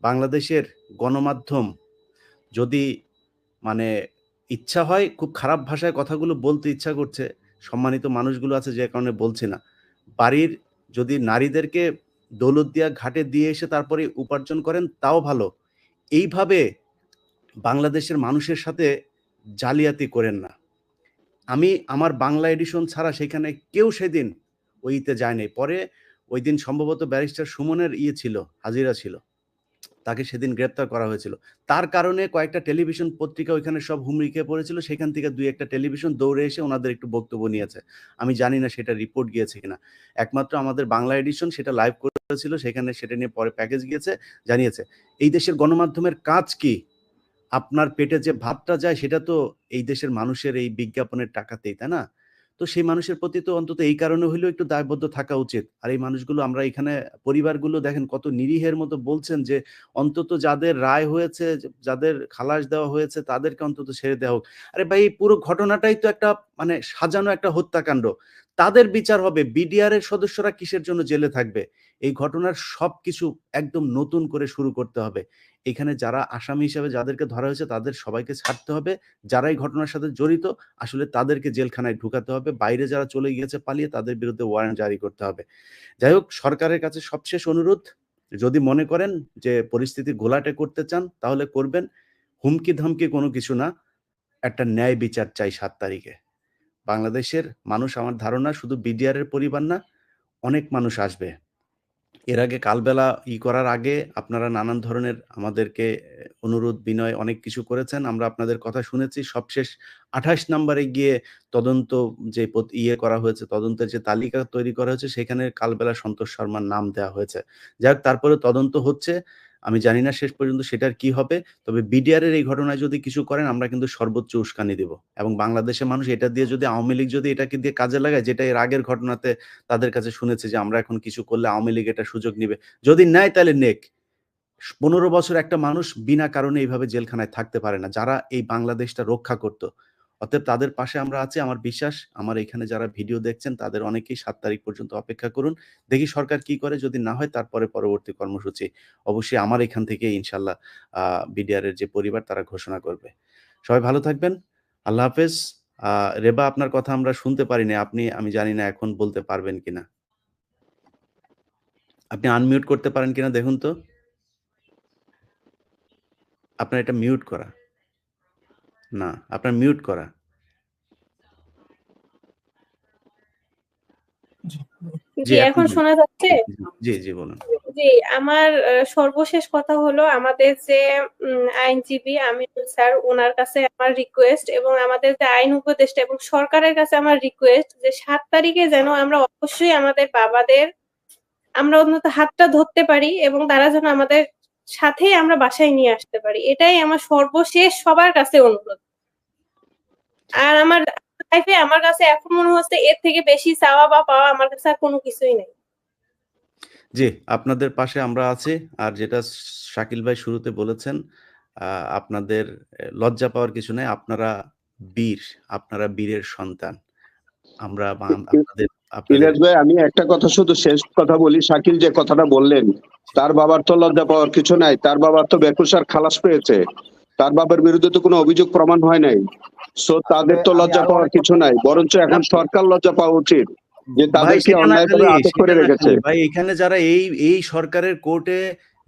বাংলাদেশের গণমাধ্যম যদি মানে ইচ্ছা হয় খুব খারাপ ভাষায় কথাগুলো বলতে ইচ্ছা করছে, সম্মানিত মানুষগুলো আছে যে কারণে বলছি না। বাড়ির যদি নারীদেরকে দৌলতদিয়া ঘাটে দিয়ে এসে তারপরে উপার্জন করেন তাও ভালো। এইভাবে বাংলাদেশের মানুষের সাথে জালিয়াতি করেন না। আমি আমার বাংলা এডিশন ছাড়া সেখানে কেউ সেদিন ওইতে যায় নাই। পরে ওই দিন সম্ভবত ব্যারিস্টার সুমনের ছিল, হাজিরা ছিল। তাকে সেদিন গ্রেপ্তার করা হয়েছিল। তার কারণে কয়েকটা টেলিভিশন পত্রিকা ওইখানে সব হুমড়ি খেয়ে পড়েছিল। সেখান থেকে 2-1টা টেলিভিশন দৌড়ে এসে ওনাদের একটু বক্তব্য নিয়েছে। আমি জানি না সেটা রিপোর্ট গিয়েছে কিনা। একমাত্র আমাদের বাংলা এডিশন সেটা লাইভ করেছিল, সেখানে সেটা নিয়ে পরে প্যাকেজ গিয়েছে, জানিয়েছে। এই দেশের গণমাধ্যমের কাজ কি? আপনার পেটে যে ভাতটা যায় সেটা তো এই দেশের মানুষের এই বিজ্ঞাপনের টাকাতেই, তাই না? তো সেই মানুষের প্রতি তো অন্তত এই কারণে হইলেও একটু দায়বদ্ধ থাকা উচিত। আর এই মানুষগুলো, আমরা এখানে পরিবারগুলো দেখেন কত নিরীহের মতো বলছেন যে অন্তত যাদের রায় হয়েছে, যাদের খালাস দেওয়া হয়েছে তাদেরকে অন্তত ছেড়ে দেওয়া হোক। আরে ভাই, এই পুরো ঘটনাটাই তো একটা মানে সাজানো একটা হত্যাকাণ্ড। তাদের বিচার হবে। বিডিআর এর সদস্যরা কিসের জন্য জেলে থাকবে? এই ঘটনার সবকিছু একদম নতুন করে শুরু করতে হবে। এখানে যারা আসামি হিসেবে যাদেরকে ধরা হয়েছে তাদের সবাইকে ছাড়তে হবে। যারা এই ঘটনার সাথে জড়িত আসলে তাদেরকে জেলখানায় ঢুকাতে হবে। বাইরে যারা চলে গিয়েছে পালিয়ে তাদের বিরুদ্ধে ওয়ারেন্ট জারি করতে হবে। যাই হোক, সরকারের কাছে সবশেষ অনুরোধ, যদি মনে করেন যে পরিস্থিতি ঘোলাটে করতে চান তাহলে করবেন। হুমকি ধামকি কোনো কিছু না, একটা ন্যায় বিচার চাই 7 তারিখে। বাংলাদেশের মানুষ, আমার ধারণা শুধু বিডিআর এর পরিবার না, অনেক মানুষ আসবে। এর আগে কালবেলা করার আগে আপনারা নানান ধরনের আমাদেরকে অনুরোধ বিনয় অনেক কিছু করেছেন। আমরা আপনাদের কথা শুনেছি। সবশেষ ২৮ নাম্বারে গিয়ে তদন্ত যে করা হয়েছে, তদন্তের যে তালিকা তৈরি করা হয়েছে সেখানে কালবেলা সন্তোষ শর্মার নাম দেওয়া হয়েছে। যাই হোক তারপরে তদন্ত হচ্ছে। আমি জানি না শেষ পর্যন্ত সেটার কি হবে। তবে বিডিআর এর এই ঘটনায় যদি কিছু করেন আমরা কিন্তু সর্বোচ্চ উস্কানি দিব। এবং বাংলাদেশের মানুষ এটা দিয়ে যদি আওয়ামী লীগ যদি এটাকে দিয়ে কাজে লাগায়, যেটা এর আগের ঘটনাতে তাদের কাছে শুনেছি যে আমরা এখন কিছু করলে আওয়ামী লীগ এটা সুযোগ নিবে। যদি নেয় তাহলে নেক। ১৫ বছর একটা মানুষ বিনা কারণে এইভাবে জেলখানায় থাকতে পারে না, যারা এই বাংলাদেশটা রক্ষা করত। অতএব তাদের পাশে আমরা আছি। আমার বিশ্বাস আমার এখানে যারা ভিডিও দেখছেন তাদের অনেকেই ৭ তারিখ পর্যন্ত অপেক্ষা করুন। দেখি সরকার কি করে, যদি না হয় তারপরে পরবর্তী কর্মসূচি অবশ্যই আমার এখান থেকে ইনশাআল্লাহ বিডিআর এর যে পরিবার তারা ঘোষণা করবে। সবাই ভালো থাকবেন। আল্লাহ হাফেজ। রেবা আপনার কথা আমরা শুনতে পারিনি। আমি জানি না এখন বলতে পারবেন কিনা। আপনি আনমিউট করতে পারেন কিনা দেখুন তো। আপনার এটা মিউট করা। না, আপনার মিউট করা। জি, এখন শোনা যাচ্ছে? জি বলুন। জি, আমার সর্বশেষ কথা হলো আমাদের যে আইনজীবী আমিনুল স্যার, ওনার কাছে আমার রিকোয়েস্ট এবং আমাদের যে আইন উপদেষ্টা এবং সরকারের কাছে আমার রিকোয়েস্ট যে ৭ তারিখে যেন আমরা অবশ্যই আমাদের বাবাদের আমরা অন্তত হাতটা ধরতে পারি এবং তারা যেন আমাদের সাথেই আমরা বাসায় নিয়ে আসতে পারি। এটাই আমার সর্বশেষ সবার কাছে অনুরোধ। আর আমার লাইফে আমার কাছে এখন মনে হচ্ছে এর থেকে বেশি চাওয়া বা পাওয়া আমার কাছে আর কোনো কিছুই নাই। জি, আপনাদের পাশে আমরা আছি। আর যেটা শাকিল ভাই শুরুতে বলেছেন, আপনাদের লজ্জা পাওয়ার কিছু নাই। আপনারা বীর, আপনারা বীরের সন্তান। আমরা আপনাদের ইলিয়াস ভাই, আমি একটা কথা শুধু শেষ কথা বলি। শাকিল যে কথাটা বললেন, তার বাবার তো লজ্জা পাওয়ার কিছু নাই। তার বাবার তো বেকুসার খালাস পেয়েছে। তার বাবার বিরুদ্ধে তো কোনো অভিযোগ প্রমাণ হয় নাই। সো তাদের তো লজ্জা পাওয়ার কিছু নাই, বরঞ্চ এখন সরকার লজ্জা পাওয়া উচিত যে তাদেরকে অন্যায়ভাবে আটক করে রেখেছে। ভাই এখানে যারা এই সরকারের কোর্টে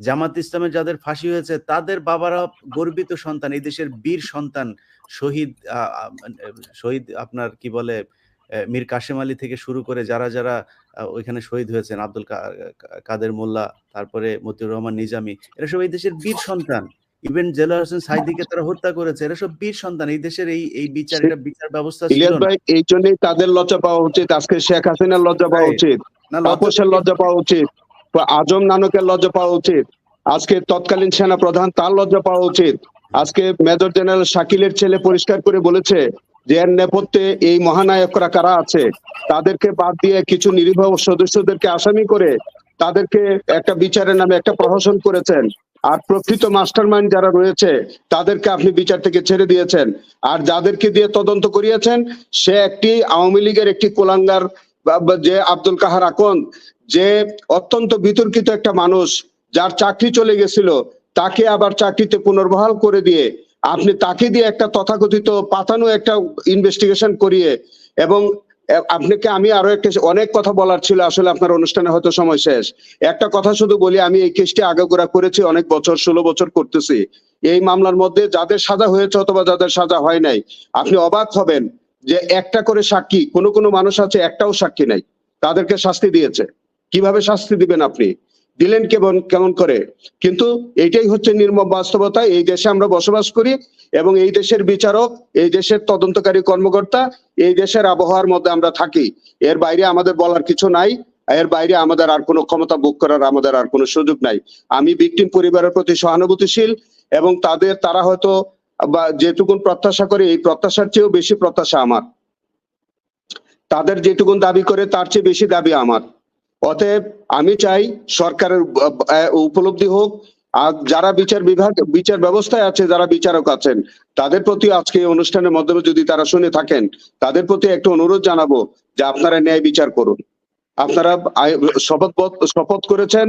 জামাত ইসলামের যাদের ফাঁসি হয়েছে তাদের বাবারা গর্বিত সন্তান, এই দেশের বীর সন্তান। শহীদ আপনার কি বলে মীর কাশেম আলী থেকে শুরু করে যারা যারা ওইখানে শহীদ হয়েছেন, আব্দুল কাদের মোল্লা, তারপরে মতিউর রহমান নিজামী, এরা সব এই দেশের বীর সন্তান। ইভেন জেলার হোসেন সাইদিকে তারা হত্যা করেছে। এরা সব বীর সন্তান। এই দেশের এই বিচার, এটা বিচার ব্যবস্থা ছিল ইলিয়াস ভাই, এই জন্যই তাদের লজ্জা পাওয়া উচিত। আজকে শেখ হাসিনার লজ্জা পাওয়া উচিত, তাপসের লজ্জা পাওয়া উচিত, আজম নানকের লজ্জা পাওয়া উচিত, আজকে তৎকালীন সেনা প্রধান তার লজ্জা পাওয়া উচিত। আজকে মেজর জেনারেল শাকিলের ছেলে পরিষ্কার করে বলেছে যে এর নেপথ্যে এই মহানায়করা কারা আছে, তাদেরকে বাদ দিয়ে কিছু নিরীহ সদস্যদেরকে আসামি করে তাদেরকে একটা বিচারের নামে একটা প্রহসন করেছেন। আর প্রকৃত মাস্টারমাইন্ড যারা রয়েছে তাদেরকে আপনি বিচার থেকে ছেড়ে দিয়েছেন। আর যাদেরকে দিয়ে তদন্ত করিয়েছেন সে একটি আওয়ামী লীগের একটি কুলাঙ্গার, যে আব্দুল কাহার আকন্দ, যে অত্যন্ত বিতর্কিত একটা মানুষ, যার চাকরি চলে গেছিল, তাকে আবার চাকরিতে পুনর্বহাল করে দিয়ে আপনি তাকে দিয়ে একটা তথাকথিত পাতানো একটা ইনভেস্টিগেশন করিয়ে, এবং আপনাকে আমি আরো একটা অনেক কথা বলার ছিল, আসলে আপনার অনুষ্ঠানে হয়তো সময় শেষ। একটা কথা শুধু বলি, আমি এই কেসটি আগাগোড়া করেছি অনেক বছর, 16 বছর করতেছি। এই মামলার মধ্যে যাদের সাজা হয়েছে অথবা যাদের সাজা হয় নাই, আপনি অবাক হবেন যে একটা করে সাক্ষী, কোনো মানুষ আছে একটাও সাক্ষী নাই, তাদেরকে শাস্তি দিয়েছে। কিভাবে শাস্তি দিবেন আপনি? দিলেন কেমন করে? কিন্তু এইটাই হচ্ছে নির্মম বাস্তবতা। এই দেশে আমরা বসবাস করি এবং এই দেশের বিচারক, এই দেশের তদন্তকারী কর্মকর্তা, এই দেশের আবহাওয়ার মধ্যে আমরা থাকি। এর বাইরে আমাদের বলার কিছু নাই, এর বাইরে আমাদের আর কোনো ক্ষমতা ভোগ করার আমাদের আর কোনো সুযোগ নাই। আমি ভিকটিম পরিবারের প্রতি সহানুভূতিশীল এবং তারা হয়তো বা যেটুকুন প্রত্যাশা করে এই প্রত্যাশার চেয়েও বেশি প্রত্যাশা আমার। তাদের যেটুকুন দাবি করে তার চেয়ে বেশি দাবি আমার। অতএব আমি চাই সরকারের উপলব্ধি হোক, আর যারা বিচার ব্যবস্থায় আছে, যারা বিচারক আছেন, তাদের প্রতি আজকে এই অনুষ্ঠানের মাধ্যমে যদি তারা শুনে থাকেন, তাদের প্রতি একটা অনুরোধ জানাবো যে আপনারা ন্যায় বিচার করুন। আপনারা শপথ করেছেন,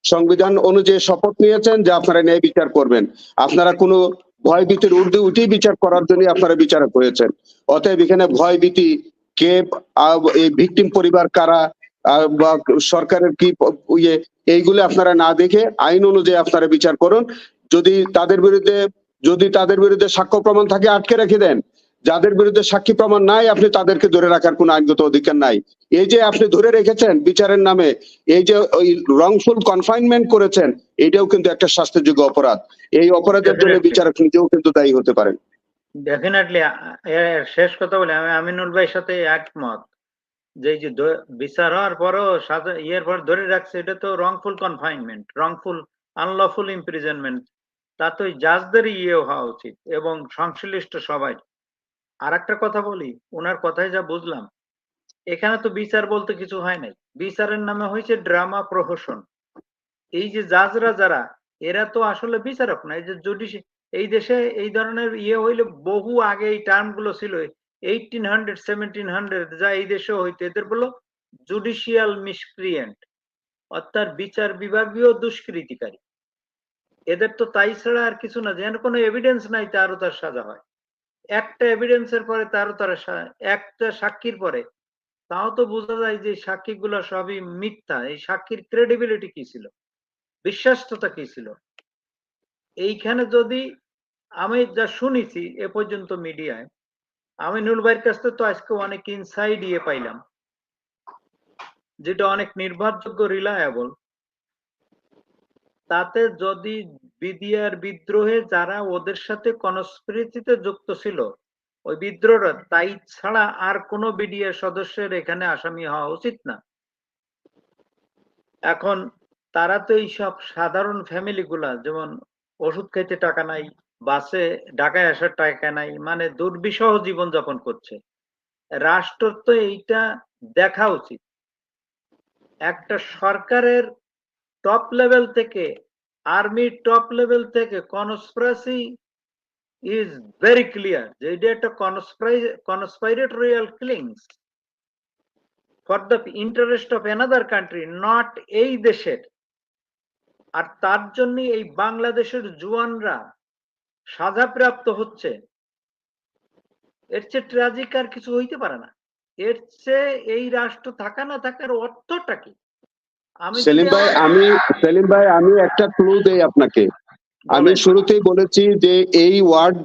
সংবিধান অনুযায়ী শপথ নিয়েছেন যে আপনারা ন্যায় বিচার করবেন। আপনারা কোনো ভয় ভীতির ঊর্ধ্বে উঠেই বিচার করার জন্য আপনারা বিচারক হয়েছেন। অতএব এখানে ভয় ভীতি কে, এই ভিকটিম পরিবার কারা, বা সরকারের কি এইগুলো আপনারা না দেখে আইন অনুযায়ী আপনারা বিচার করুন। যদি তাদের বিরুদ্ধে সাক্ষ্য প্রমাণ থাকে আটকে রেখে দেন, যাদের বিরুদ্ধে সাক্ষী প্রমাণ নাই আপনি তাদেরকে ধরে রাখার কোনো আইনগত অধিকার নাই। এই যে আপনি ধরে রেখেছেন বিচারের নামে, এই যে ওই রংফুল কনফাইনমেন্ট করেছেন, এটাও কিন্তু একটা শাস্তিযোগ্য অপরাধ। এই অপরাধের জন্য বিচারক নিজেও কিন্তু দায়ী হতে পারেন। ডেফিনেটলি। শেষ কথা বলি, আমি আমিনুল ভাইয়ের সাথে একমত যে এই যে বিচার হওয়ার পরও ইয়ের পর ধরে রাখছে, এটা তো wrongful confinement, wrongful unlawful imprisonment. তা তো জাজদেরই ইয়ে হওয়া উচিত এবং সংশ্লিষ্ট সবাই। আর একটা কথা বলি, ওনার কথাই যা বুঝলাম, এখানে তো বিচার বলতে কিছু হয় নাই, বিচারের নামে হয়েছে ড্রামা প্রহসন। এই যে জাজরা যারা, এরা তো আসলে বিচারক না। এই যে এই দেশে এই ধরনের ইয়ে হইলে বহু আগে এই টার্ম গুলো ছিল, 1800 1700 যা এই দেশে হইতো, এদের বলো জুডিশিয়াল মিসক্রিয়েন্ট, অর্থাৎ বিচার বিভাগীয় দুষ্কৃতিকারী। এদের তো তাই ছাড়া আর কিছু না, যেন কোনো এভিডেন্স নাই তারও তার সাজা হয়। একটা এভিডেন্সের পরে তারও তার একটা সাক্ষীর পরে, তাও তো বোঝা যায় যে সাক্ষীগুলো সবই মিথ্যা। এই সাক্ষীর ক্রেডিবিলিটি কি ছিল, বিশ্বাসটা কি ছিল? এইখানে যদি আমি যা শুনেছি এ পর্যন্ত মিডিয়ায়, আমিনুল ভাইয়ের কাছ থেকে তো আজকে অনেক ইনসাইড ইয়ে পাইলাম, যেটা অনেক নির্ভরযোগ্য, রিলায়েবল। তাতে যদি বিডিআর বিদ্রোহে যারা ওদের সাথে কনস্পিরেসিতে যুক্ত ছিল, ওই বিদ্রোহরা, তাই ছাড়া আর কোনো বিডিআর সদস্যের এখানে আসামি হওয়া উচিত না। এখন তারা তো এইসব সাধারণ ফ্যামিলি গুলা, যেমন ওষুধ খাইতে টাকা নাই, বাসে ঢাকায় আসার টাকা নাই, মানে দুর্বিষহ জীবনযাপন করছে। রাষ্ট্র তো এইটা দেখা উচিত। একটা সরকারের টপ লেভেল থেকে, আর্মির টপ লেভেল থেকে কনস্পিরেসি ইজ ভেরি ক্লিয়ার যে এটা একটা conspiratorial killings for the interest of another country, not এই দেশের। আর তার জন্য এই বাংলাদেশের জুয়ানরা সাজাপ্রাপ্ত হচ্ছে। এর চেয়ে ট্র্যাজিক আর কিছু হইতে পারে না। এর চেয়ে এই রাষ্ট্র থাকা না থাকার অর্থটা কি? সেলিম ভাই আমি একটা ক্লু দেই আপনাকে। আমি শুরুতেই বলেছি যে এই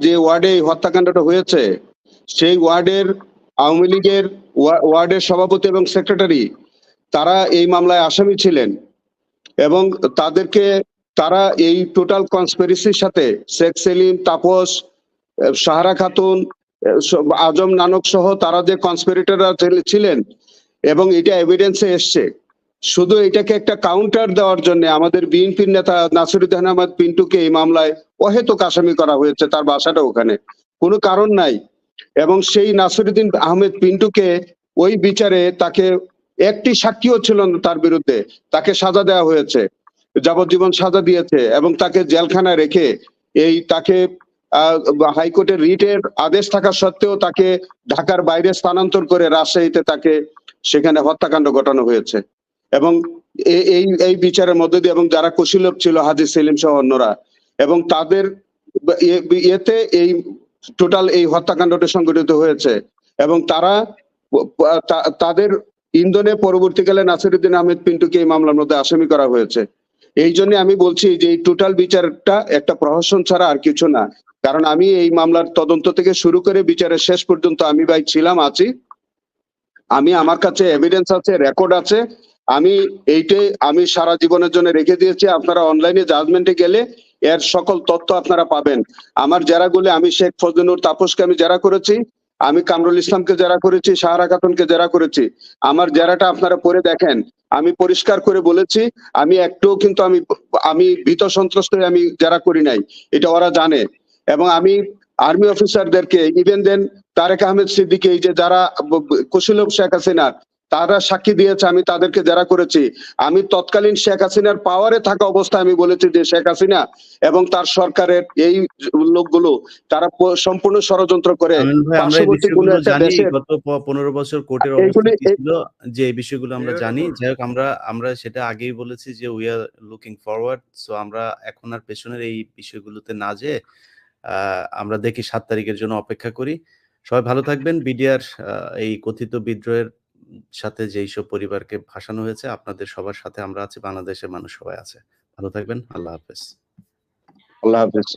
যে ওয়ার্ডে হত্যাকাণ্ডটা হয়েছে, সেই ওয়ার্ডের আওয়ামী লীগের ওয়ার্ডের সভাপতি এবং সেক্রেটারি তারা এই মামলায় আসামি ছিলেন এবং তারা এই টোটাল কনস্পিরেসির সাথে শেখ সেলিম, তাপস, সাহারা খাতুন, আজম নানক সহ তারা যে কনস্পিরেটররা ছিলেন এবং এটা এভিডেন্সে এসছে। শুধু এটাকে একটা কাউন্টার দেওয়ার জন্য আমাদের বিএনপির নেতা নাসিরুদ্দিন আহমেদ পিন্টুকে এই মামলায় অহেতুক আসামি করা হয়েছে। তার বাসাটা ওখানে, কোনো কারণ নাই। এবং সেই নাসিরুদ্দিন আহমেদ পিন্টুকে ওই বিচারে তাকে একটি সাক্ষীও ছিল না তার বিরুদ্ধে, তাকে সাজা দেওয়া হয়েছে, যাবজ্জীবন সাজা দিয়েছে এবং তাকে জেলখানায় রেখে তাকে হাইকোর্টের রিটের আদেশ থাকা সত্ত্বেও তাকে ঢাকার বাইরে স্থানান্তর করে রাজশাহীতে তাকে সেখানে হত্যাকাণ্ড ঘটানো হয়েছে। এবং এই বিচারের মধ্য দিয়ে এবং যারা কুশীলব ছিল হাজী সেলিম সহ অন্যরা, এবং তাদের এতে এই টোটাল এই হত্যাকাণ্ডটি সংঘটিত হয়েছে এবং তাদের ইন্ধনে পরবর্তীকালে নাসিরুদ্দিন আহমেদ পিন্টুকে এই মামলার মধ্যে আসামি করা হয়েছে। এই জন্য আমি বলছি যে এই টোটাল বিচারটা একটা প্রহসন ছাড়া আর কিছু না। কারণ আমি এই মামলার তদন্ত থেকে শুরু করে বিচারের শেষ পর্যন্ত আমি ভাই আছি। আমার কাছে এভিডেন্স আছে, রেকর্ড আছে। আমি সারা জীবনের জন্য রেখে দিয়েছি। আপনারা অনলাইনে জাজমেন্টে গেলে এর সকল তথ্য আপনারা পাবেন। আমার জেরাগুলো, আমি শেখ ফজলুর তাপসকে আমি জেরা করেছি, আমি কামরুল ইসলামকে জেরা করেছি, সাহারা খাতুনকে জেরা করেছি। আমার জেরাটা আপনারা পড়ে দেখেন। আমি পরিষ্কার করে বলেছি, আমি একটুও কিন্তু আমি ভীত সন্ত্রস্ত আমি জেরা করি নাই, এটা ওরা জানে। এবং আমি আর্মি অফিসারদেরকে, ইভেন দেন তারেক আহমেদ সিদ্দিকী, এই যে যারা কুশীলব শেখ হাসিনার, তারা সাক্ষী দিয়েছে, আমি তাদেরকে জেরা করেছি। আমি তৎকালীন শেখ হাসিনার পাওয়ারে থাকা অবস্থায় আমি বলেছি যে শেখ হাসিনা এবং তার সরকারের এই লোকগুলো তারা সম্পূর্ণ ষড়যন্ত্র করে পার্শ্ববর্তী কোনো একটা দেশে গত 15 বছর কোর্টের অবস্থা কি ছিল, যে এই বিষয়গুলো আমরা জানি। যাই হোক, আমরা সেটা আগেই বলেছি যে we are looking forward. So আমরা এখন আর পেছনের এই বিষয়গুলোতে না যেয়ে আমরা দেখি 7 তারিখের জন্য অপেক্ষা করি। সবাই ভালো থাকবেন। বিডিআর এই কথিত বিদ্রোহের সাথে যেইসব পরিবারকে ভাসানো হয়েছে, আপনাদের সবার সাথে আমরা আছি, বাংলাদেশের মানুষ সবাই আছে। ভালো থাকবেন। আল্লাহ হাফেজ। আল্লাহ হাফেজ।